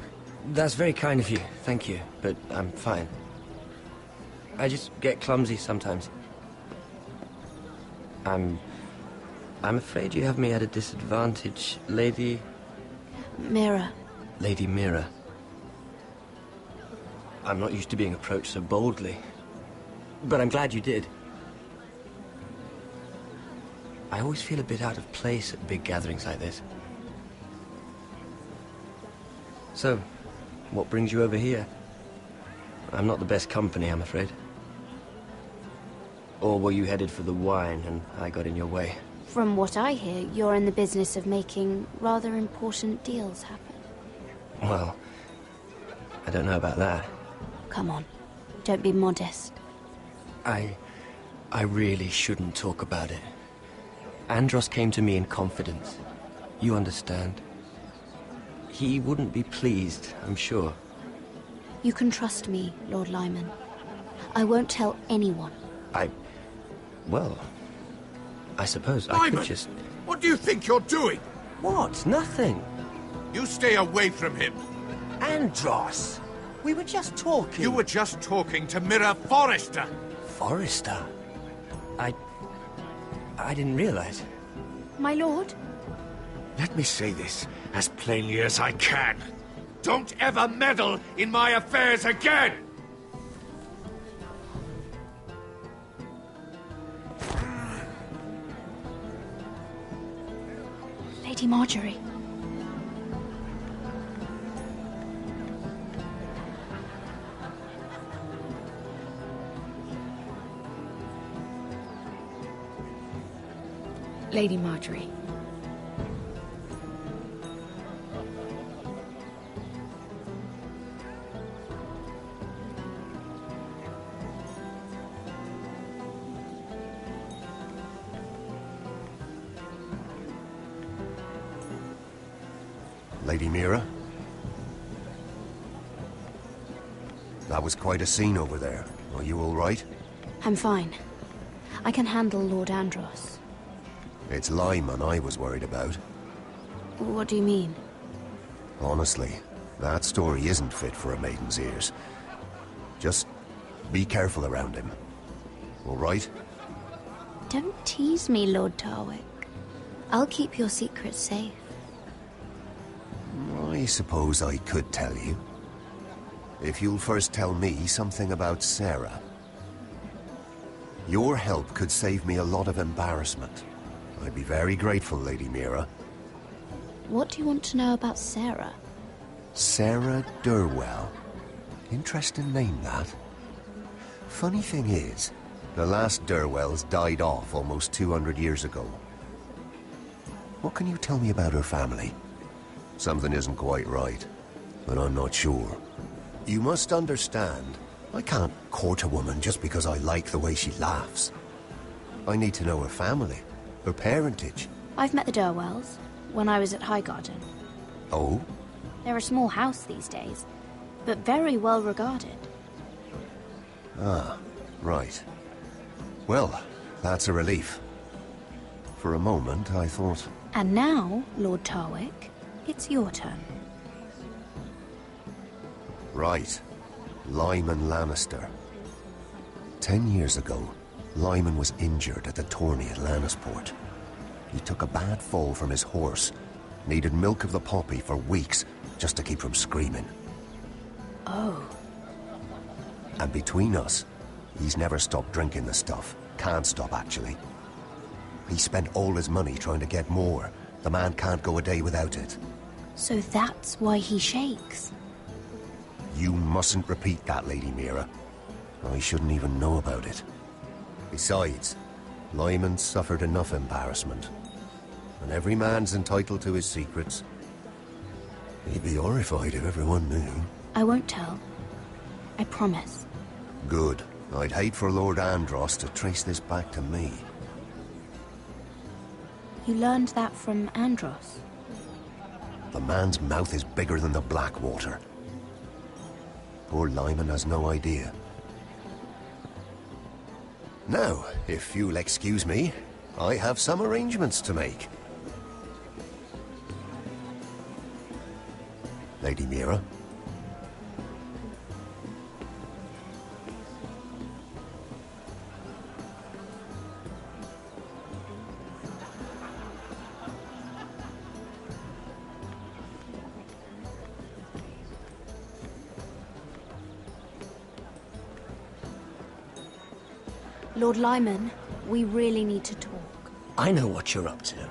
That's very kind of you, thank you, but I'm fine. I just get clumsy sometimes. I'm afraid you have me at a disadvantage, Lady... Mira. Lady Mira. I'm not used to being approached so boldly, but I'm glad you did. I always feel a bit out of place at big gatherings like this. So, what brings you over here? I'm not the best company, I'm afraid. Or were you headed for the wine and I got in your way? From what I hear, you're in the business of making rather important deals happen. Well, I don't know about that. Come on, don't be modest. I really shouldn't talk about it. Andros came to me in confidence. You understand? He wouldn't be pleased, I'm sure. You can trust me, Lord Lyman. I won't tell anyone. Well, I suppose I Lyman, could just... What do you think you're doing? What? Nothing. You stay away from him. Andros! We were just talking. You were just talking to Mira Forrester. Forrester? I didn't realize. My lord? Let me say this as plainly as I can. Don't ever meddle in my affairs again! Lady Marjorie. Lady Marjorie. Lady Mira? That was quite a scene over there. Are you all right? I'm fine. I can handle Lord Andros. It's Lyman I was worried about. What do you mean? Honestly, that story isn't fit for a maiden's ears. Just be careful around him. All right? Don't tease me, Lord Tarwick. I'll keep your secret safe. I suppose I could tell you. If you'll first tell me something about Sarah. Your help could save me a lot of embarrassment. I'd be very grateful, Lady Mira. What do you want to know about Sarah? Sarah Durwell. Interesting name, that. Funny thing is, the last Durwells died off almost 200 years ago. What can you tell me about her family? Something isn't quite right, but I'm not sure. You must understand, I can't court a woman just because I like the way she laughs. I need to know her family, her parentage. I've met the Durwells when I was at Highgarden. Oh? They're a small house these days, but very well regarded. Ah, right. Well, that's a relief. For a moment, I thought... And now, Lord Tarwick, it's your turn. Right. Lyman Lannister. 10 years ago, Lyman was injured at the tourney at Lannisport. He took a bad fall from his horse. Needed milk of the poppy for weeks, just to keep from screaming. Oh. And between us, he's never stopped drinking the stuff. Can't stop, actually. He spent all his money trying to get more. The man can't go a day without it. So that's why he shakes. You mustn't repeat that, Lady Mira. I shouldn't even know about it. Besides, Lyman suffered enough embarrassment. And every man's entitled to his secrets. He'd be horrified if everyone knew. I won't tell. I promise. Good. I'd hate for Lord Andros to trace this back to me. You learned that from Andros? The man's mouth is bigger than the Blackwater. Poor Lyman has no idea. Now, if you'll excuse me, I have some arrangements to make. Lady Mira? Lord Lyman, we really need to talk. I know what you're up to.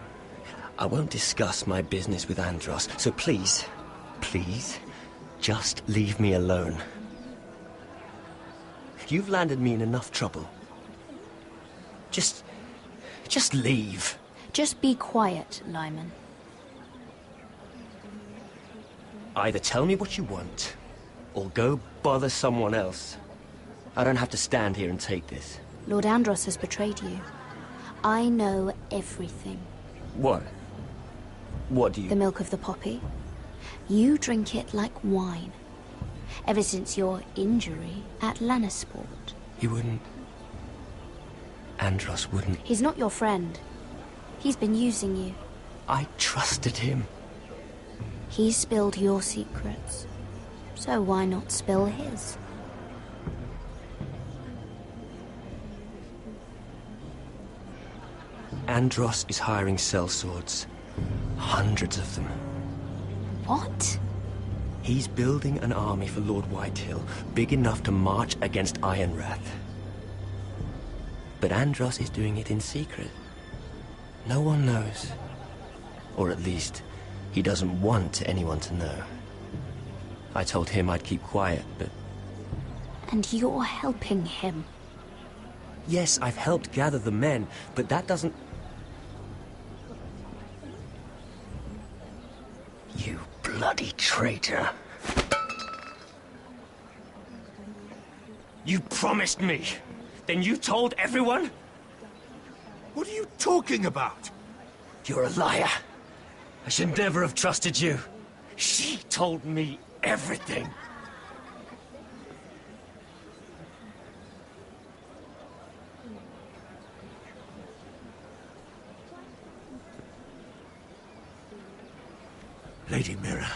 I won't discuss my business with Andros, so please, just leave me alone. You've landed me in enough trouble. Just leave. Just be quiet, Lyman. Either tell me what you want, or go bother someone else. I don't have to stand here and take this. Lord Andros has betrayed you. I know everything. What? What do you... The milk of the poppy. You drink it like wine. Ever since your injury at Lannisport. He wouldn't... Andros wouldn't... He's not your friend. He's been using you. I trusted him. He spilled your secrets. So why not spill his? Andros is hiring sellswords. Hundreds of them. What? He's building an army for Lord Whitehill, big enough to march against Ironrath. But Andros is doing it in secret. No one knows. Or at least, he doesn't want anyone to know. I told him I'd keep quiet, but... And you're helping him. Yes, I've helped gather the men, but that doesn't... You bloody traitor. You promised me. Then you told everyone? What are you talking about? You're a liar. I should never have trusted you. She told me everything. Lady Mira,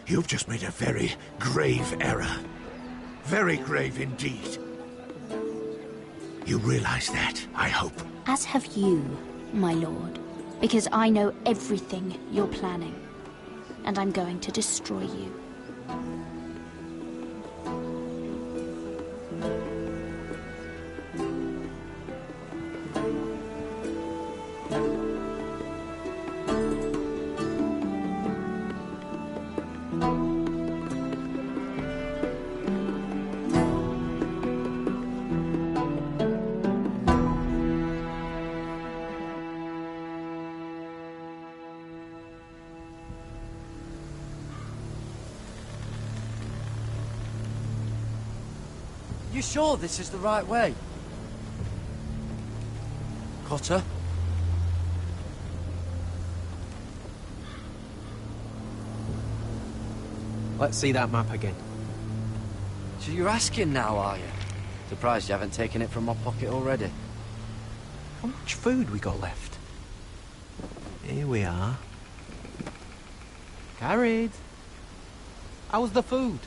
you've just made a very grave error. Very grave indeed. You realize that, I hope. As have you, my lord. Because I know everything you're planning. And I'm going to destroy you. you sure this is the right way? Cotter? Let's see that map again. So you're asking now, are you? Surprised you haven't taken it from my pocket already. How much food we got left? Here we are. Carried. How's the food?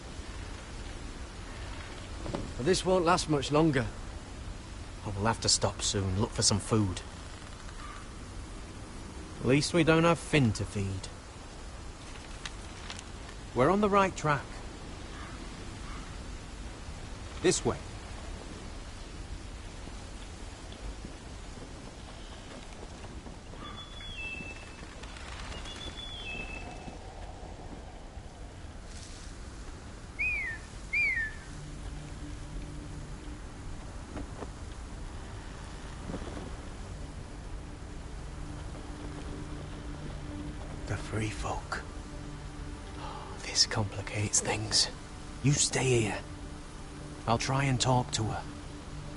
Well, this won't last much longer. Oh, we'll have to stop soon, look for some food. At least we don't have Finn to feed. We're on the right track. This way. The free folk. This complicates things. You stay here. I'll try and talk to her.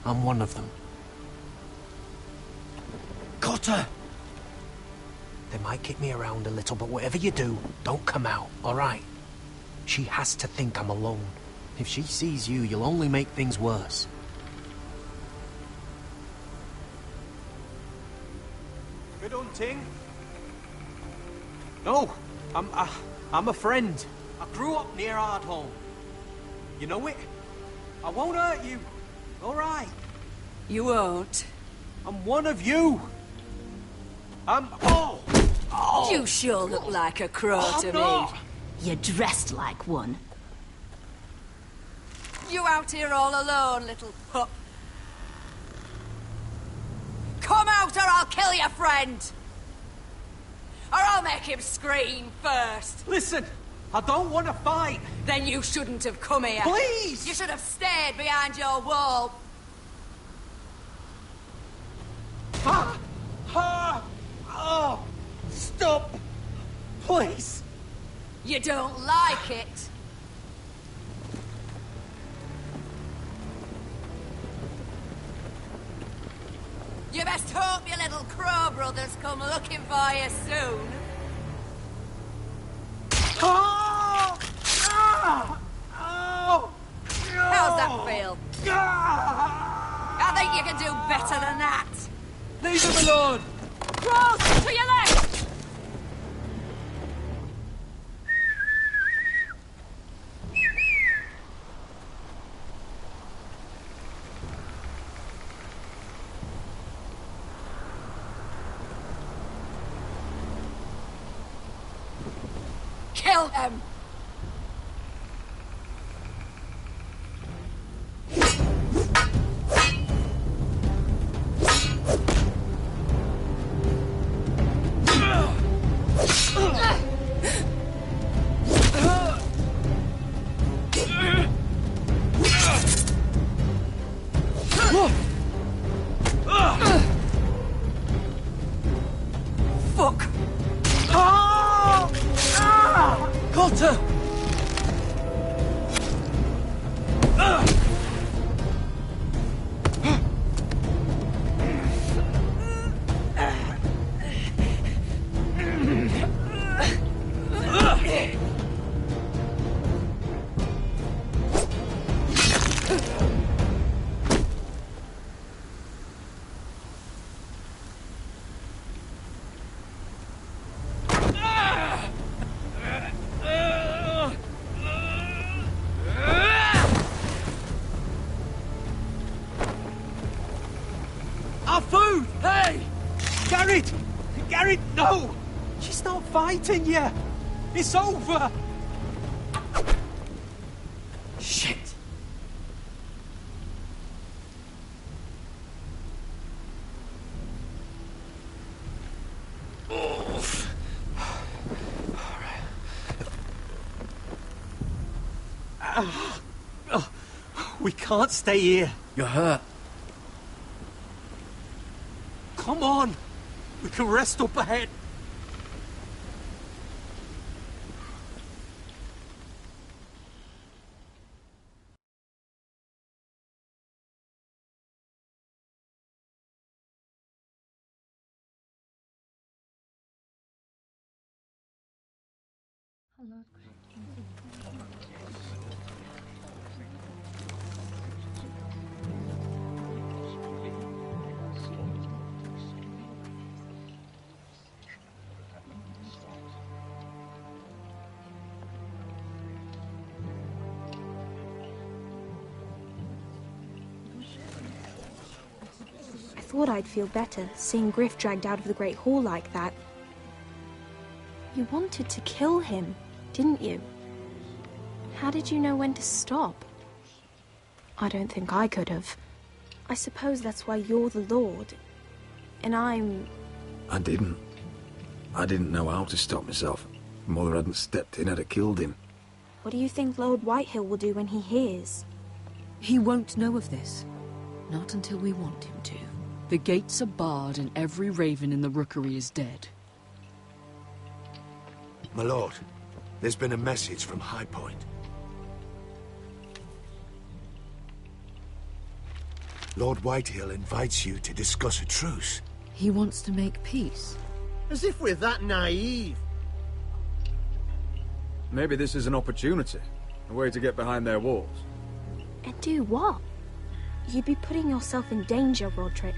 I'm one of them. Cotter! They might kick me around a little, but whatever you do, don't come out, alright? She has to think I'm alone. If she sees you, you'll only make things worse. Good hunting. No, I'm a friend. I grew up near Ardholm. You know it? I won't hurt you. All right. You won't. I'm one of you. Oh! You sure look like a crow to me. You're dressed like one. You out here all alone, little pup. Come out or I'll kill your friend. Or I'll make him scream first. Listen, I don't want to fight. Then you shouldn't have come here. Please! You should have stayed behind your wall. Oh! Stop! Please! You don't like it. You best hope your little crow brothers come looking for you soon. Oh! Ah! Oh! How's that feel? I think you can do better than that. Leave him alone! Cross to your left! Kill him! Fuck! Cotter! Our food! Hey! Garrett! Garrett, no! She's not fighting yet! It's over! Shit! Oof. We can't stay here. You're hurt. Come on! We can rest up ahead. I thought I'd feel better seeing Griff dragged out of the Great Hall like that. You wanted to kill him, didn't you? How did you know when to stop? I don't think I could have. I suppose that's why you're the Lord, and I'm... I didn't. I didn't know how to stop myself. Mother hadn't stepped in, I'd have killed him. What do you think Lord Whitehill will do when he hears? He won't know of this. Not until we want him to. The gates are barred and every raven in the rookery is dead. My lord, there's been a message from High Point. Lord Whitehill invites you to discuss a truce. He wants to make peace. As if we're that naive. Maybe this is an opportunity. A way to get behind their walls. And do what? You'd be putting yourself in danger, Roderick.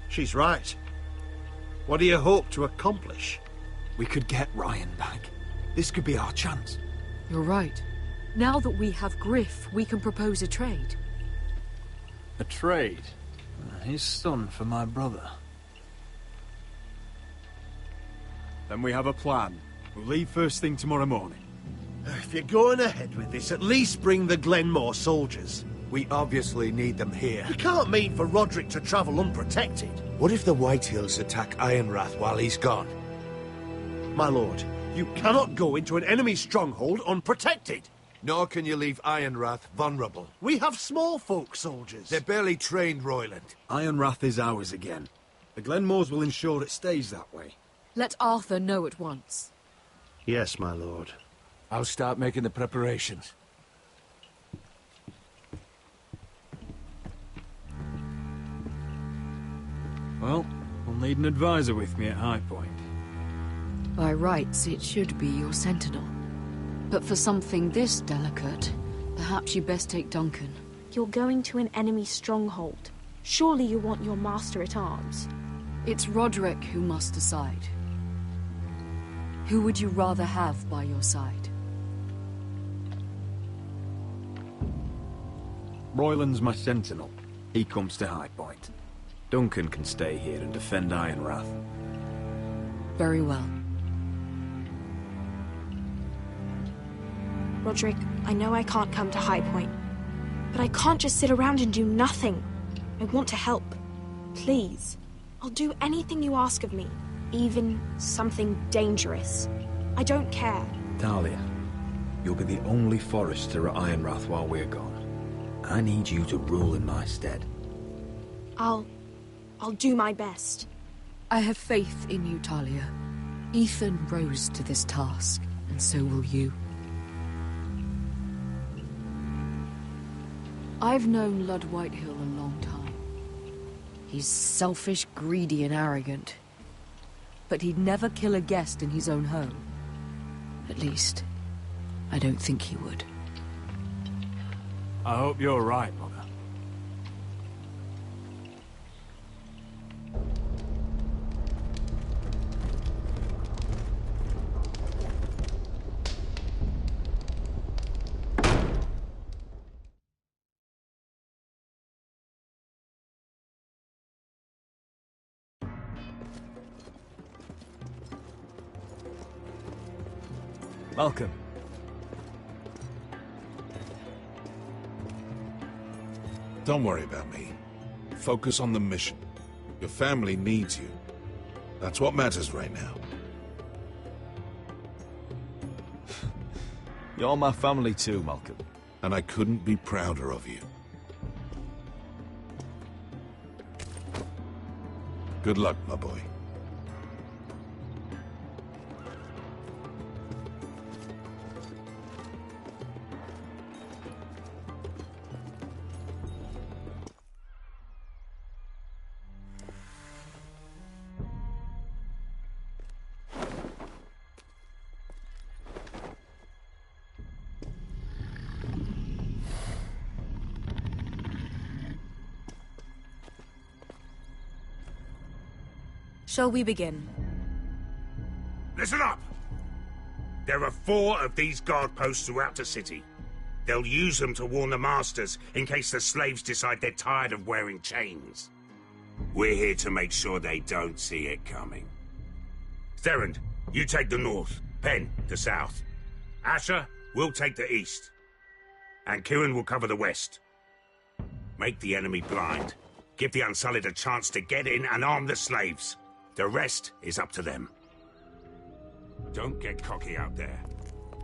She's right. What do you hope to accomplish? We could get Ryan back. This could be our chance. You're right. Now that we have Griff, we can propose a trade. A trade? His son for my brother. Then we have a plan. We'll leave first thing tomorrow morning. If you're going ahead with this, at least bring the Glenmore soldiers. We obviously need them here. You can't mean for Roderick to travel unprotected. What if the Whitehills attack Ironrath while he's gone? My lord, you cannot go into an enemy stronghold unprotected. Nor can you leave Ironrath vulnerable. We have small folk soldiers. They're barely trained, Royland. Ironrath is ours again. The Glenmores will ensure it stays that way. Let Arthur know at once. Yes, my lord. I'll start making the preparations. Well, I'll need an advisor with me at High Point. By rights, it should be your sentinel. But for something this delicate, perhaps you best take Duncan. You're going to an enemy stronghold. Surely you want your master-at-arms. It's Roderick who must decide. Who would you rather have by your side? Royland's my sentinel. He comes to High Point. Duncan can stay here and defend Ironrath. Very well. Roderick, I know I can't come to High Point, but I can't just sit around and do nothing. I want to help. Please. I'll do anything you ask of me, even something dangerous. I don't care. Talia, you'll be the only forester at Ironrath while we're gone. I need you to rule in my stead. I'll do my best. I have faith in you, Talia. Ethan rose to this task, and so will you. I've known Lord Whitehill a long time. He's selfish, greedy, and arrogant. But he'd never kill a guest in his own home. At least, I don't think he would. I hope you're right, Mother. Malcolm. Don't worry about me. Focus on the mission. Your family needs you. That's what matters right now. You're my family too, Malcolm. And I couldn't be prouder of you. Good luck, my boy. Shall we begin? Listen up! There are 4 of these guard posts throughout the city. They'll use them to warn the masters in case the slaves decide they're tired of wearing chains. We're here to make sure they don't see it coming. Therend, you take the north. Penn, the south. Asher, we'll take the east. And Kieran will cover the west. Make the enemy blind. Give the Unsullied a chance to get in and arm the slaves. The rest is up to them. Don't get cocky out there.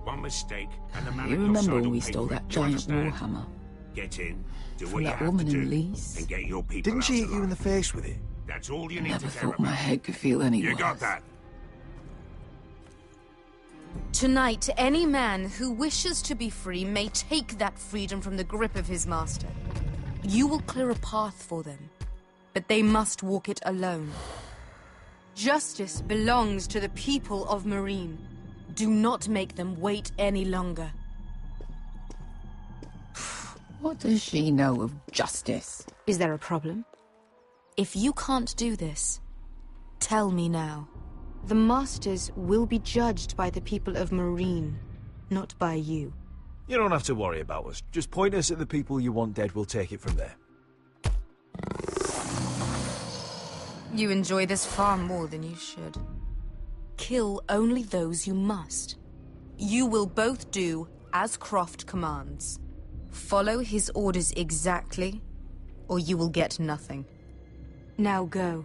One mistake, and the man You on your remember side when will we pay stole for it. that You giant understand? warhammer? Get in, do From what you that have woman to in do, Lee's? and get your people Didn't out she hit alive. you in the face with it? That's all you need Never to care thought my about. head could feel any You worse. got that? Tonight, any man who wishes to be free may take that freedom from the grip of his master. You will clear a path for them, but they must walk it alone. Justice belongs to the people of Marine. Do not make them wait any longer. What does she know of justice? Is there a problem? If you can't do this, tell me now. The Masters will be judged by the people of Marine, not by you. You don't have to worry about us. Just point us at the people you want dead, we'll take it from there. You enjoy this far more than you should. Kill only those you must. You will both do as Croft commands. Follow his orders exactly, or you will get nothing. Now go.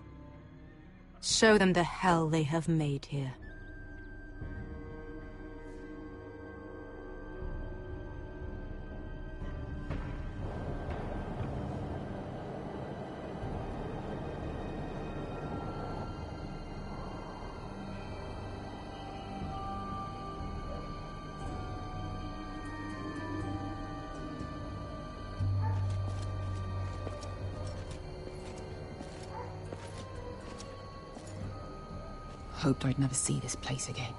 Show them the hell they have made here. Hoped I'd never see this place again.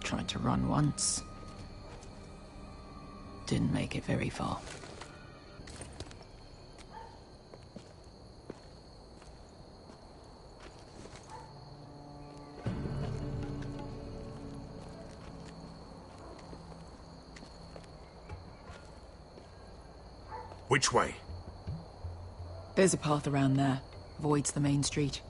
Tried to run once. Didn't make it very far. Which way? There's a path around there. Avoids the main street.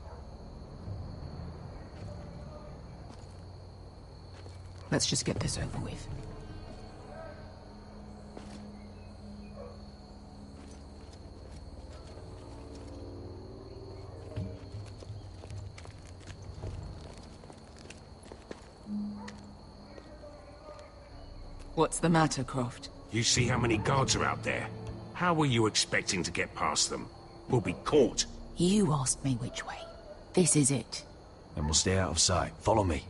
Let's just get this over with. What's the matter, Croft? You see how many guards are out there? How were you expecting to get past them? We'll be caught. You asked me which way. This is it. Then we'll stay out of sight. Follow me.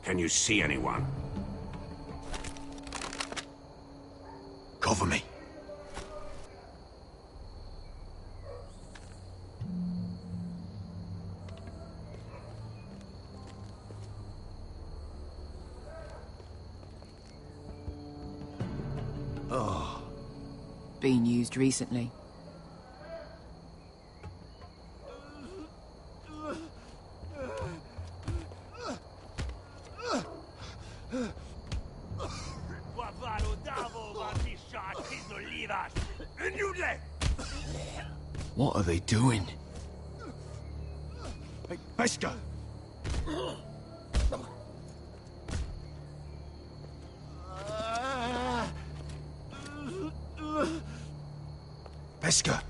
Can you see anyone? Cover me. Oh. Been used recently. What are they doing? Hey, Pesca! Pesca!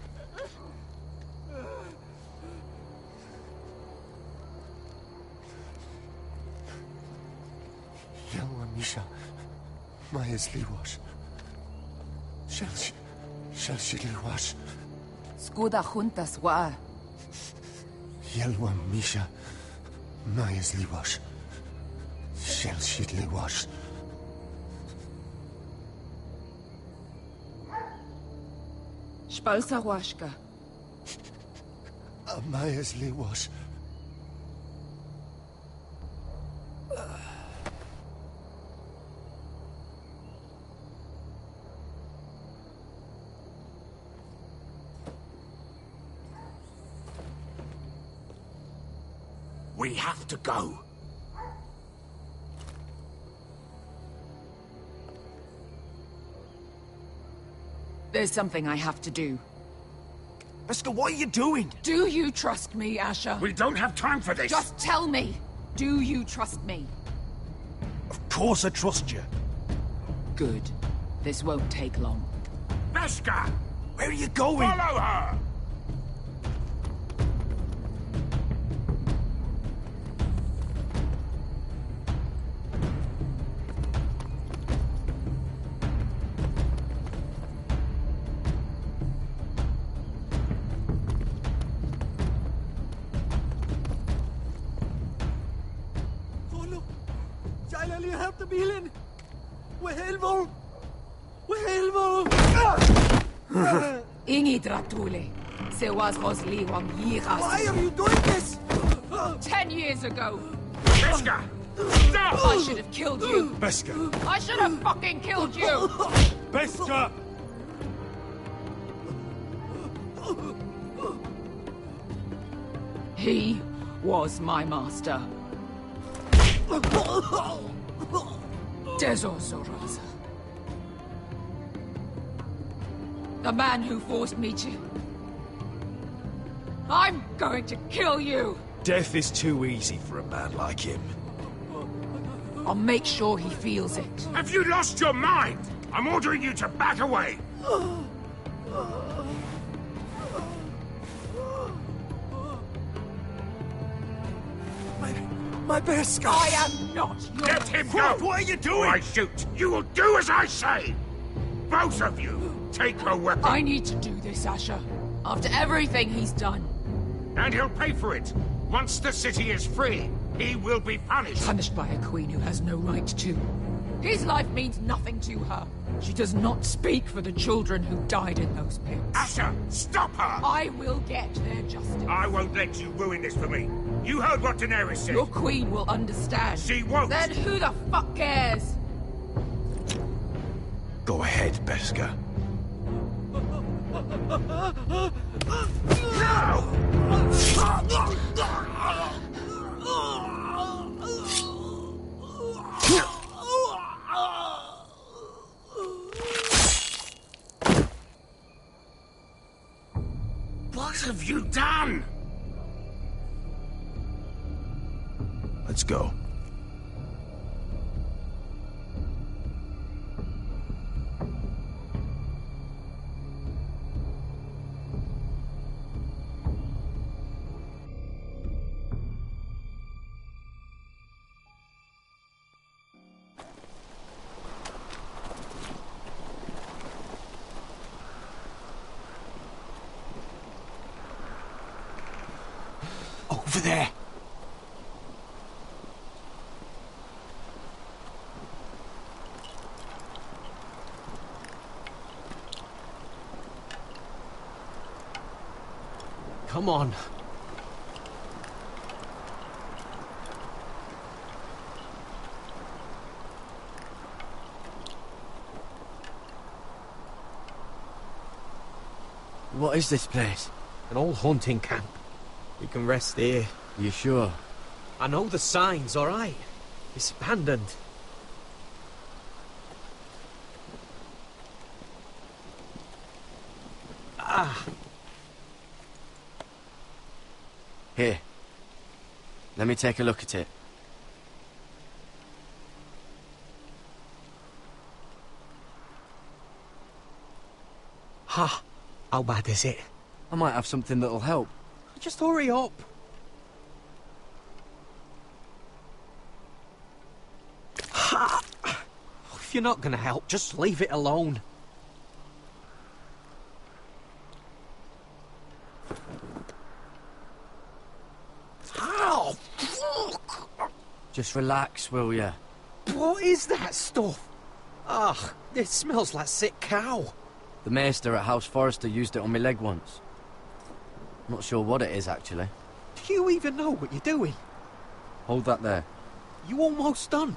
Yelwa Misha, Maya's Liwash. Shall she Liwash? Skuda juntas wa. Yelwa Misha, Maya's Liwash. Shilshidli was. Spalsa Washka. Amayasli was. We have to go. There's something I have to do. Beskha, what are you doing? Do you trust me, Asher? We don't have time for this. Just tell me. Do you trust me? Of course I trust you. Good. This won't take long. Beskha! Where are you going? Follow her! Ingi Dratule. Sewas Rosli Wang Yiras. Why are you doing this? 10 years ago. Beskha! Stop! I should have killed you. Beskha! I should have fucking killed you. Beskha! He was my master. Dezor Zoraza. The man who forced me to... I'm going to kill you! Death is too easy for a man like him. I'll make sure he feels it. Have you lost your mind? I'm ordering you to back away! My Beskha! I am not your... Let him go! What are you doing? Or I shoot! You will do as I say! Both of you! Take her weapon! I need to do this, Asher. After everything he's done. And he'll pay for it! Once the city is free, he will be punished! Punished by a queen who has no right to. His life means nothing to her. She does not speak for the children who died in those pits. Asher, stop her! I will get their justice. I won't let you ruin this for me. You heard what Daenerys said. Your queen will understand. She won't. Then who the fuck cares? Go ahead, Beskha. What have you done? Let's go. Over there. Come on. What is this place? An old hunting camp. We can rest here. You sure? I know the signs, all right. It's abandoned. Ah. Here. Let me take a look at it. Ha! How bad is it? I might have something that'll help. Just hurry up. Ha! If you're not gonna help, just leave it alone. Ow! Just relax, will ya? What is that stuff? Ugh, it smells like sick cow. The maester at House Forrester used it on my leg once. Not sure what it is, actually. Do you even know what you're doing? Hold that there. You almost done.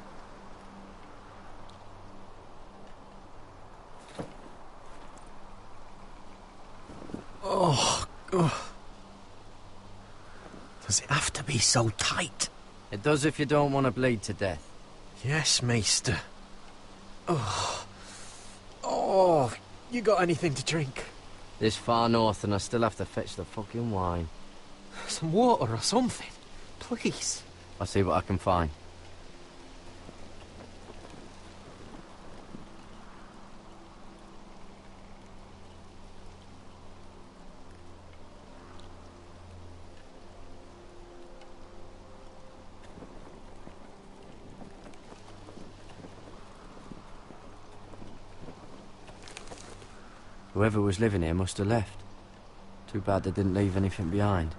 Oh, oh. Does it have to be so tight? It does if you don't want to bleed to death. Yes, maester. Oh. Oh, you got anything to drink? This far north and I still have to fetch the fucking wine. Some water or something, please. I'll see what I can find. Whoever was living here must have left. Too bad they didn't leave anything behind.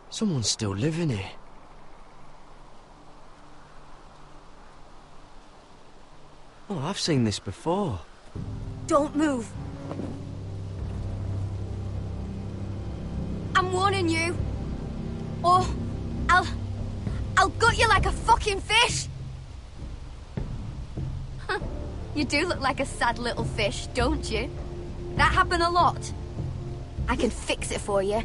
Someone's still living here. Oh, I've seen this before. Don't move. I'm warning you. Or I'll gut you like a fucking fish. You do look like a sad little fish, don't you? That happen a lot. I can fix it for you.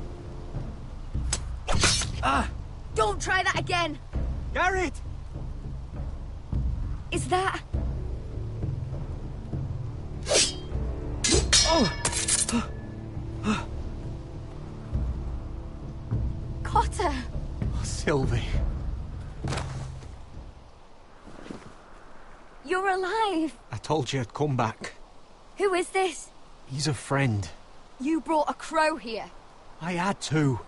Ah! Don't try that again. Garrett! Is that... Cotter! Oh, Sylvie. You're alive! I told you I'd come back. Who is this? He's a friend. You brought a crow here. I had to.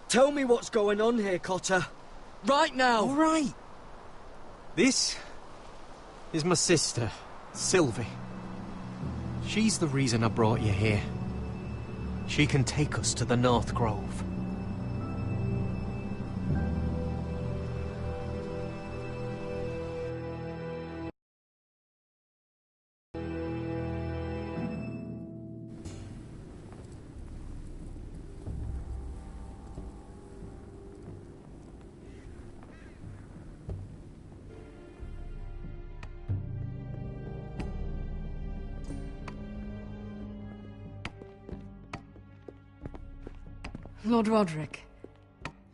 Tell me what's going on here, Cotter. Right now! All right. This is my sister, Sylvie. She's the reason I brought you here. She can take us to the North Grove. Lord Roderick.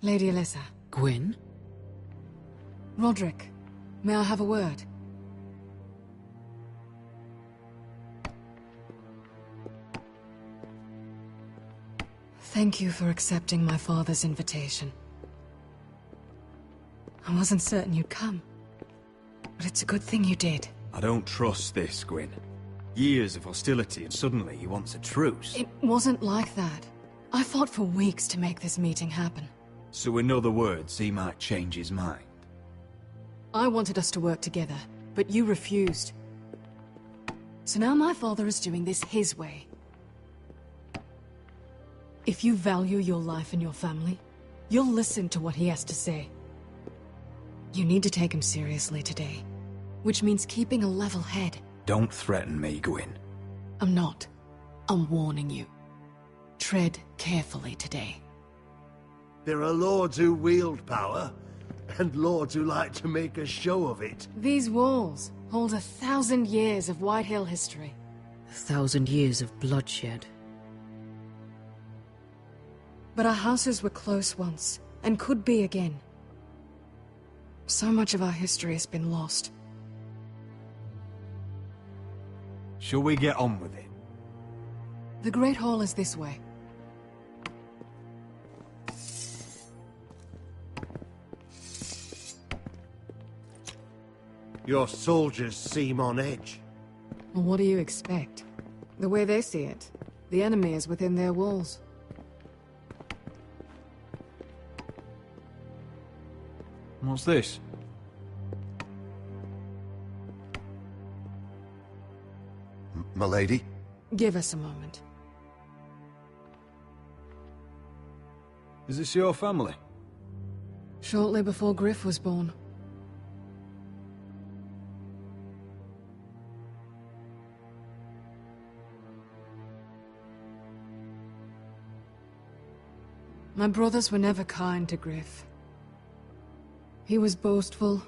Lady Alyssa. Gwyn? Roderick, may I have a word? Thank you for accepting my father's invitation. I wasn't certain you'd come, but it's a good thing you did. I don't trust this, Gwyn. Years of hostility and suddenly he wants a truce. It wasn't like that. I fought for weeks to make this meeting happen. So in other words, he might change his mind. I wanted us to work together, but you refused. So now my father is doing this his way. If you value your life and your family, you'll listen to what he has to say. You need to take him seriously today, which means keeping a level head. Don't threaten me, Gwyn. I'm not. I'm warning you. Tread carefully today. There are lords who wield power, and lords who like to make a show of it. These walls hold 1,000 years of White Hill history. 1,000 years of bloodshed. But our houses were close once, and could be again. So much of our history has been lost. Shall we get on with it? The Great Hall is this way. Your soldiers seem on edge. Well, what do you expect? The way they see it, the enemy is within their walls. What's this? Milady? Give us a moment. Is this your family? Shortly before Griff was born. My brothers were never kind to Griff. He was boastful,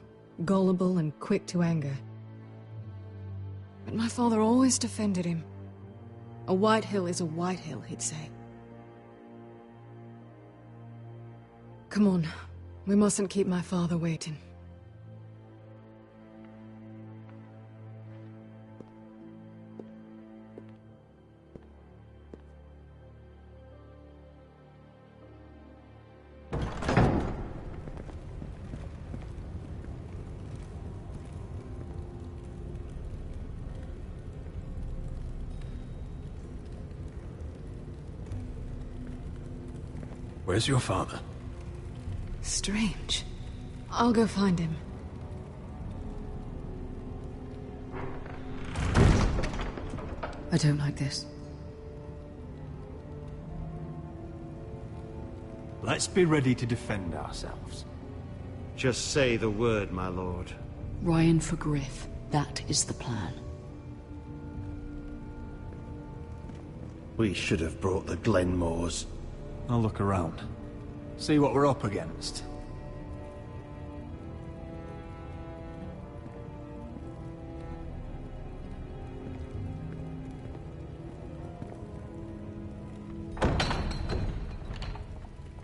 gullible, and quick to anger. But my father always defended him. A white hill is a white hill, he'd say. Come on, we mustn't keep my father waiting. Where's your father? Strange. I'll go find him. I don't like this. Let's be ready to defend ourselves. Just say the word, my lord. Ryan for Griff. That is the plan. We should have brought the Glenmores. I'll look around. See what we're up against.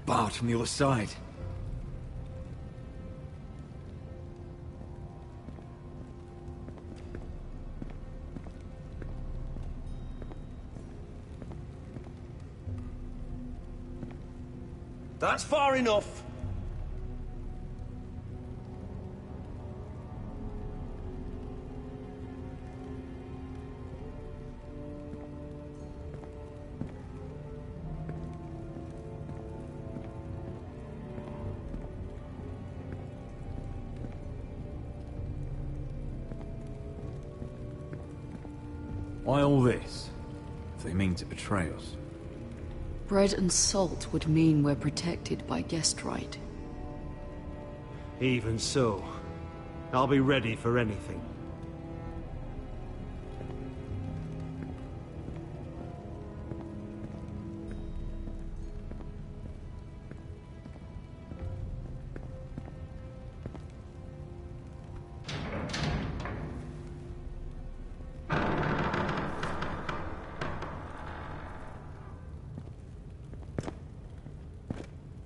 Barred from the other side. That's far enough. Why all this? If they mean to betray us. Bread and salt would mean we're protected by guest right. Even so, I'll be ready for anything.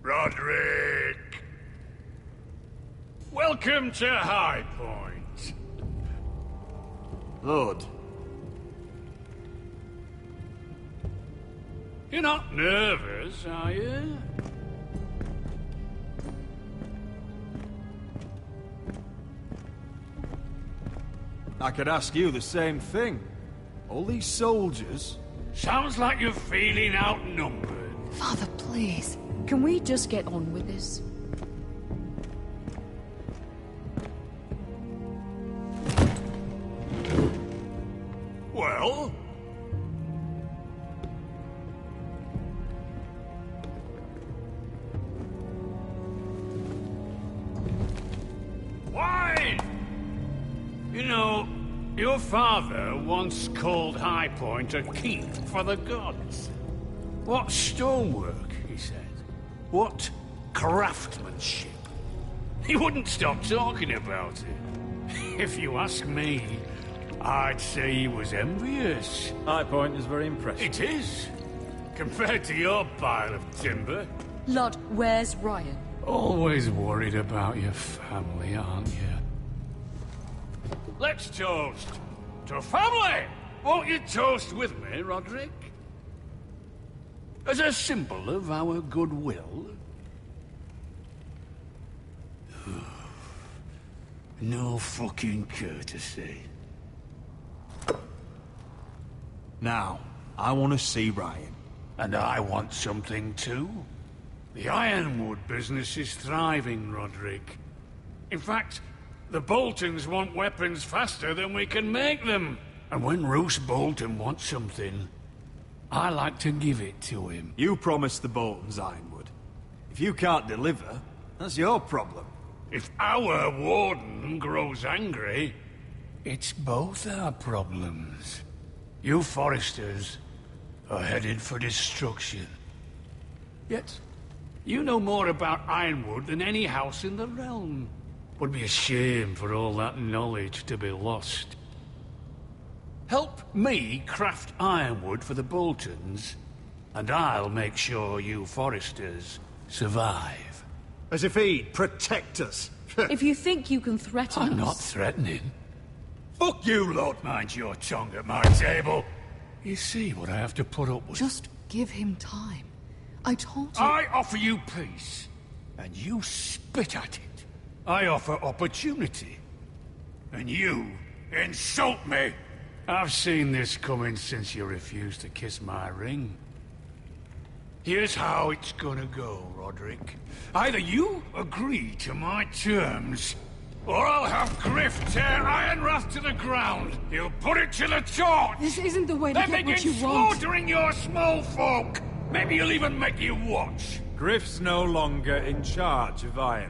Roderick! Welcome to High Point. Lord. You're not nervous, are you? I could ask you the same thing. All these soldiers... Sounds like you're feeling outnumbered. Father, please. Can we just get on with this? Well? Why? You know, your father once called High Point a keep for the gods. What stonework, he said. What craftsmanship. He wouldn't stop talking about it. If you ask me, I'd say he was envious. High Point is very impressive. It is. Compared to your pile of timber. Lord, where's Ryan? Always worried about your family, aren't you? Let's toast to family! Won't you toast with me, Roderick? As a symbol of our goodwill. No fucking courtesy. Now, I want to see Ryan. And I want something too. The Ironwood business is thriving, Roderick. In fact, the Boltons want weapons faster than we can make them. And when Roose Bolton wants something, I like to give it to him. You promised the Boltons Ironwood. If you can't deliver, that's your problem. If our warden grows angry, it's both our problems. You Foresters are headed for destruction. Yet, you know more about Ironwood than any house in the realm. Would be a shame for all that knowledge to be lost. Help me craft Ironwood for the Boltons, and I'll make sure you Foresters survive. As if he'd protect us. If you think you can threaten us... I'm not threatening. Fuck you, Lord. Mind your tongue at my table. You see what I have to put up with. Just give him time. I told you... I offer you peace, and you spit at it. I offer opportunity, and you insult me. I've seen this coming since you refused to kiss my ring. Here's how it's gonna go, Roderick. Either you agree to my terms, or I'll have Griff tear Ironrath to the ground. He'll put it to the torch. This isn't the way to then get what begin you want. slaughtering your small folk. Maybe he'll even make you watch. Griff's no longer in charge of Ironrath.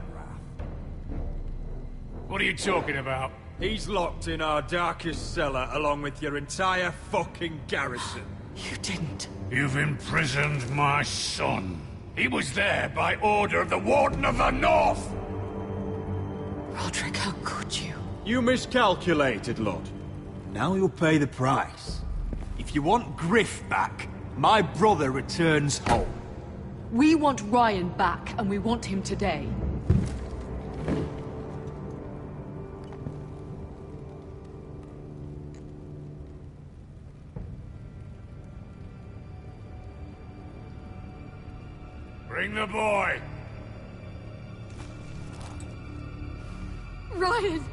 What are you talking about? He's locked in our darkest cellar along with your entire fucking garrison. You didn't. You've imprisoned my son. He was there by order of the Warden of the North. Roderick, how could you? You miscalculated, Lord. Now you'll pay the price. If you want Griff back, my brother returns home. We want Ryan back, and we want him today. Bring the boy. Ryan!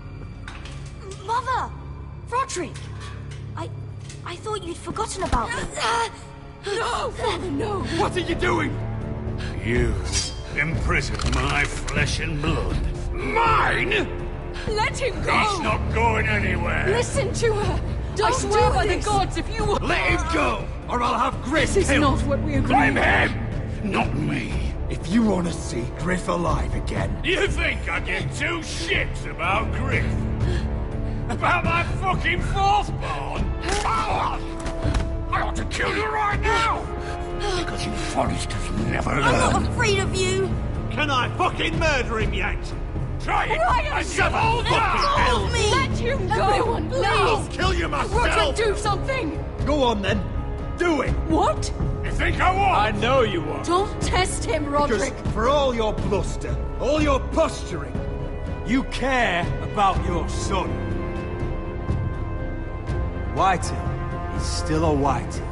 Mother! Roderick! I thought you'd forgotten about me. No, Father, no! What are you doing? You imprisoned my flesh and blood. Mine? Let him go! He's not going anywhere. Listen to her! I swear by the gods, if you... Let him go, or I'll have Griff This is killed. not what we agreed. Blame him, not me. If you want to see Griff alive again... You think I give two shits about Griff? About my fucking fourthborn? I ought to kill you right now! Because you Foresters never learn. I'm not afraid of you! Can I fucking murder him yet? Try it! Ryan, shove all down! me! Let him go! Everyone, please! Now! Kill you myself! Roderick, do something! Go on then. Do it. What? You think I won't? I know you won't. Don't test him, Roderick! Because for all your bluster, all your posturing, you care about your son. Whitetail is still a whitetail.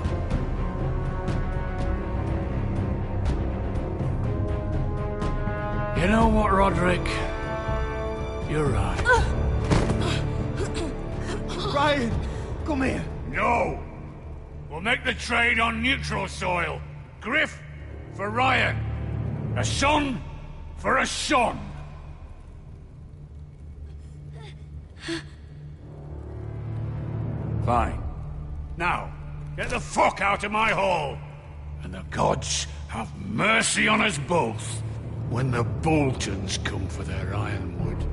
You know what, Roderick? You're right. Ryan, come here. No! We'll make the trade on neutral soil. Griff for Ryan. A son for a son. Fine. Now, get the fuck out of my hall. And the gods have mercy on us both when the Boltons come for their ironwood.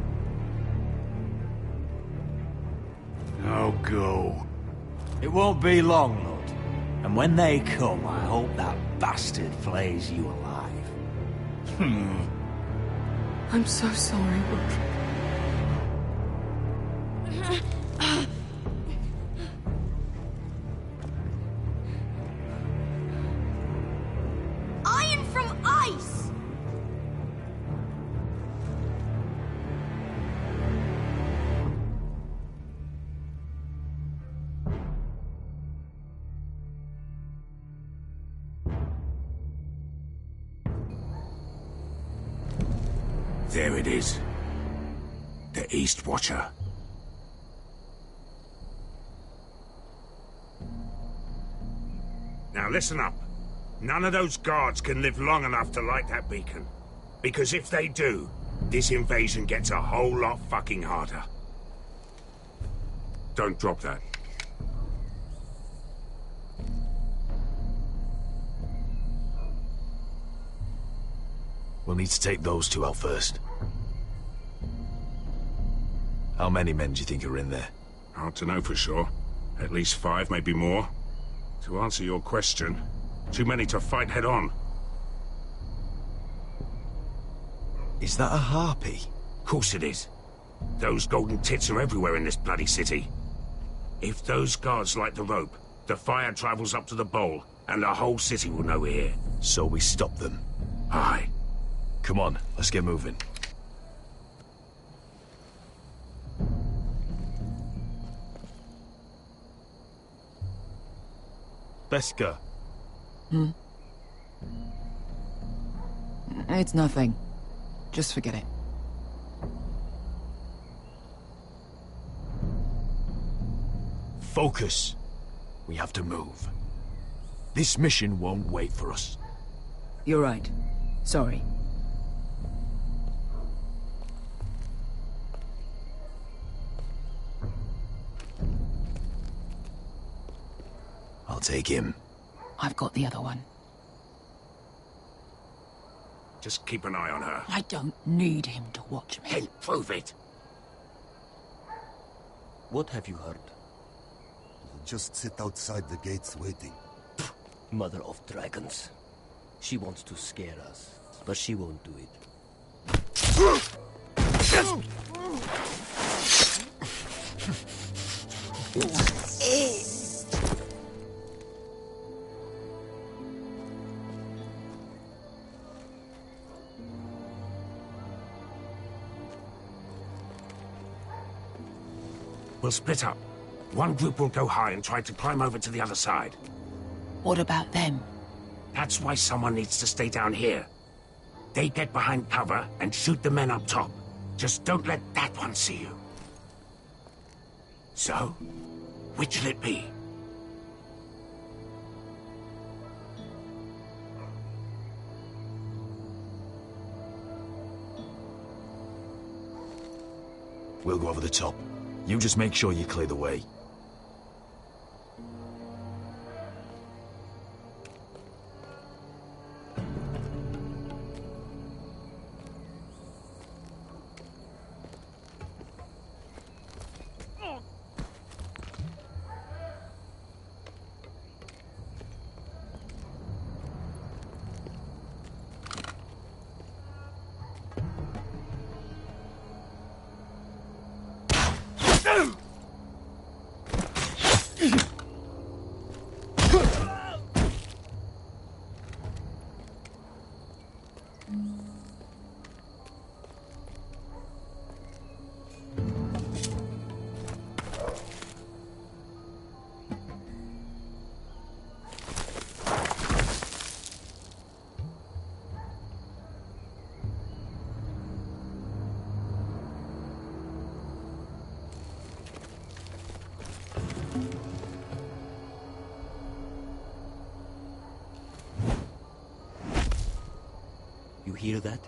Now go. It won't be long, Lord. And when they come, I hope that bastard flays you alive. I'm so sorry, Roderick. Iron from ice! There it is. The East Watcher. Now listen up. None of those guards can live long enough to light that beacon. Because if they do, this invasion gets a whole lot fucking harder. Don't drop that. We'll need to take those two out first. How many men do you think are in there? Hard to know for sure. At least 5, maybe more. To answer your question, too many to fight head on. Is that a harpy? Of course it is. Those golden tits are everywhere in this bloody city. If those guards light the rope, the fire travels up to the bowl, and the whole city will know we're here. So we stop them? Aye. Come on, let's get moving. Beskar. It's nothing. Just forget it. Focus. We have to move. This mission won't wait for us. You're right. Sorry. I'll take him. I've got the other one. Just keep an eye on her. I don't need him to watch me. Then prove it. What have you heard? Just sit outside the gates waiting. Mother of dragons. She wants to scare us, but she won't do it. We'll split up. One group will go high and try to climb over to the other side. What about them? That's why someone needs to stay down here. They get behind cover and shoot the men up top. Just don't let that one see you. So, which'll it be? We'll go over the top. You just make sure you clear the way. You hear that?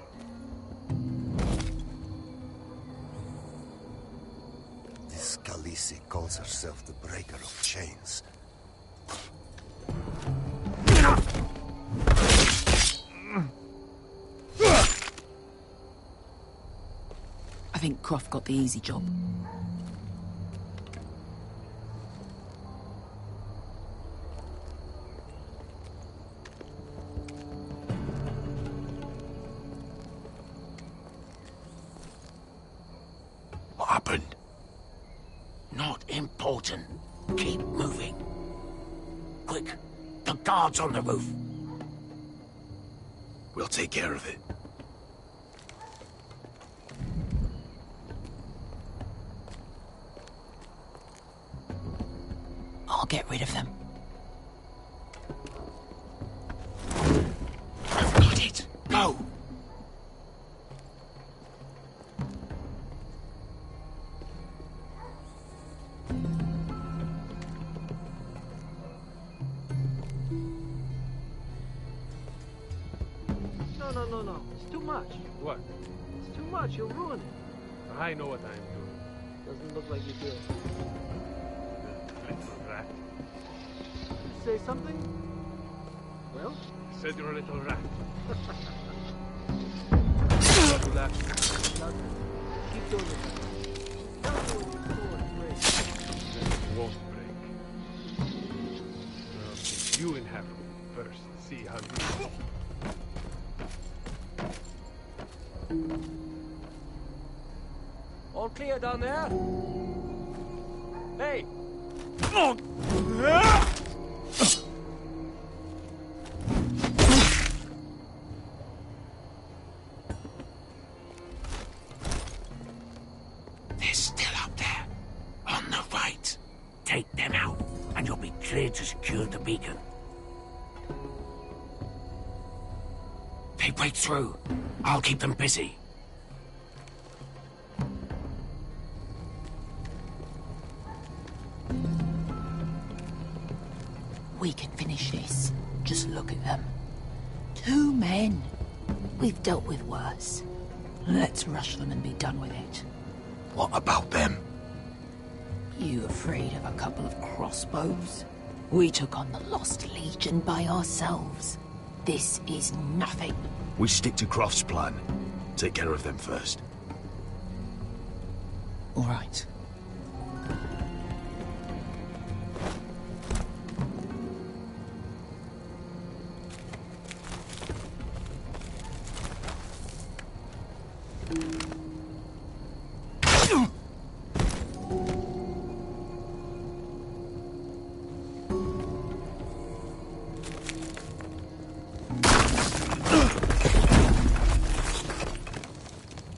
This Khaleesi calls herself the Breaker of Chains. I think Croft got the easy job. What happened? Not important. Keep moving. Quick, the guards on the roof. We'll take care of it. I'll get rid of them. I've got it. Go! No. It's too much. What? It's too much. You'll ruin it. I know what I'm doing. Doesn't look like you do. Little rat. Say something? Well? I said you're a little rat. Keep doing it. Tell me when you pull it break. It won't break. I'll keep you in heaven first. See how you... All clear down there? Hey! They're still up there. On the right. Take them out, and you'll be cleared to secure the beacon. They break through. I'll keep them busy. We can finish this. Just look at them. 2 men. We've dealt with worse. Let's rush them and be done with it. What about them? You afraid of a couple of crossbows? We took on the Lost Legion by ourselves. This is nothing. We stick to Croft's plan. Take care of them first. All right.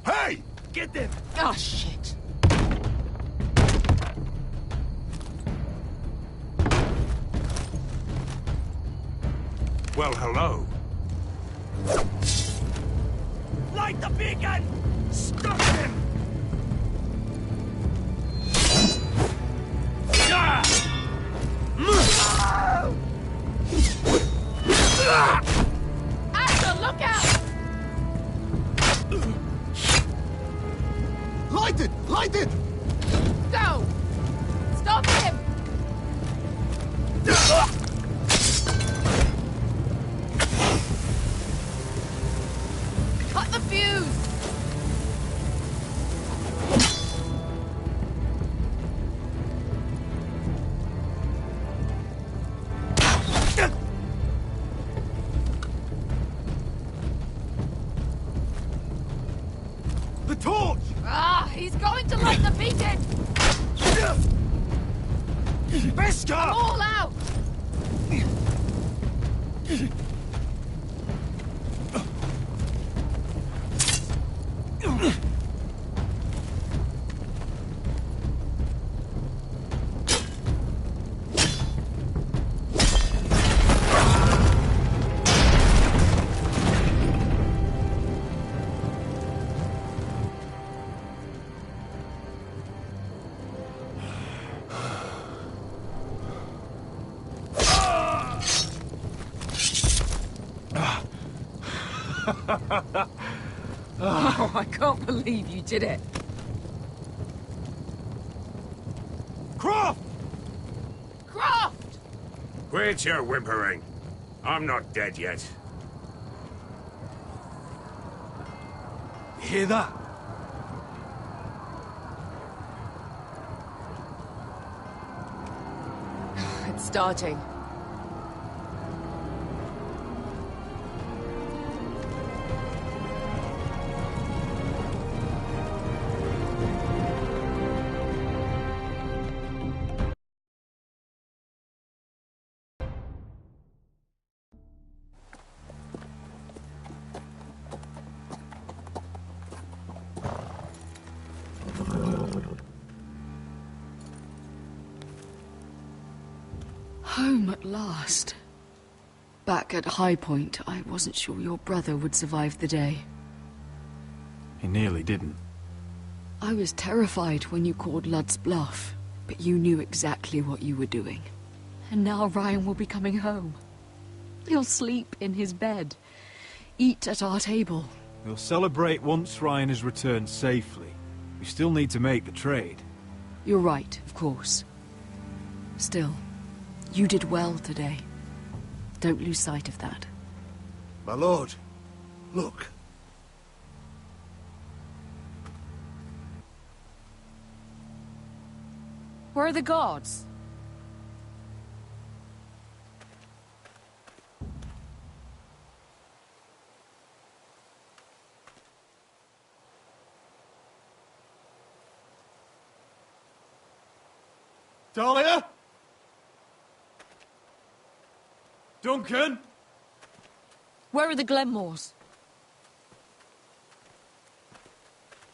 Hey! Get them! Oh, shit. Well, hello. Light the beacon! Stop him! Axel, look out! Light it! Light it! Go! Stop him! Cut the fuse! The torch! Ah, he's going to light the beacon! Beskar! I'm all out! Oh, I can't believe you did it. Croft! Croft! Quit your whimpering. I'm not dead yet. Hear that? It's starting. Home at last. Back at High Point, I wasn't sure your brother would survive the day. He nearly didn't. I was terrified when you called Ludd's bluff, but you knew exactly what you were doing. And now Ryan will be coming home. He'll sleep in his bed. eat at our table. We'll celebrate once Ryan has returned safely. We still need to make the trade. You're right, of course. Still, you did well today. Don't lose sight of that. My lord, look. Where are the guards? Dahlia? Duncan? Where are the Glenmores?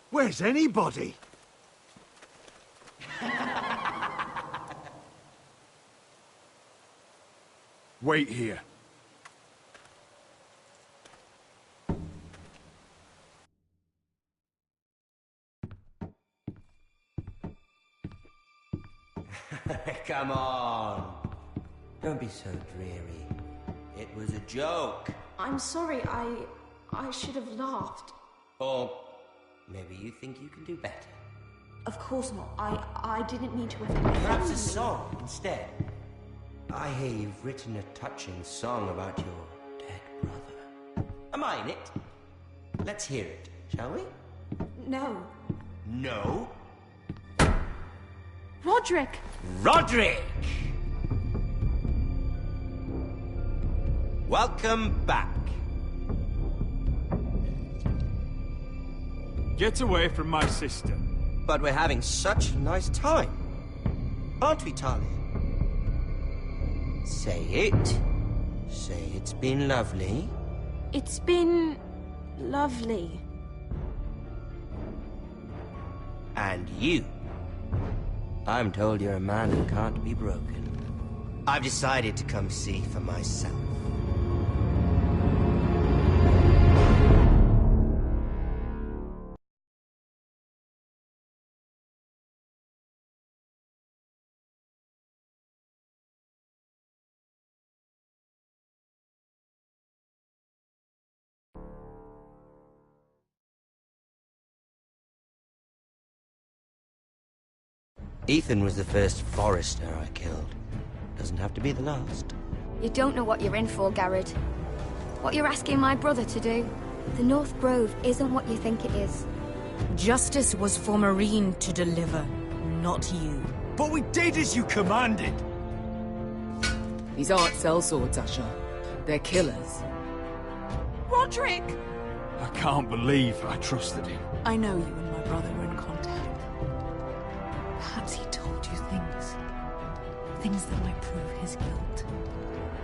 Where's anybody? Wait here. Come on. Don't be so dreary. It was a joke. I'm sorry, I should have laughed. Or maybe you think you can do better. Of course not. I didn't mean to offend. Perhaps a song instead. I hear you've written a touching song about your dead brother. Am I in it? Let's hear it, shall we? No. No? Roderick! Roderick! Welcome back. Get away from my sister. But we're having such a nice time. Aren't we, Talia? Say it. Say it's been lovely. It's been... lovely. And you? I'm told you're a man who can't be broken. I've decided to come see for myself. Ethan was the first Forester I killed. Doesn't have to be the last. You don't know what you're in for, Garrett. What you're asking my brother to do. The North Grove isn't what you think it is. Justice was for Marine to deliver, not you. But we did as you commanded! These aren't sellswords, Asher. They're killers. Roderick! I can't believe I trusted him. I know you and my brother were in contact. Perhaps he told you things. Things that might prove his guilt.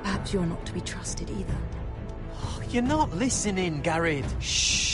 Perhaps you're not to be trusted either. Oh, you're not listening, Garrett. Shh.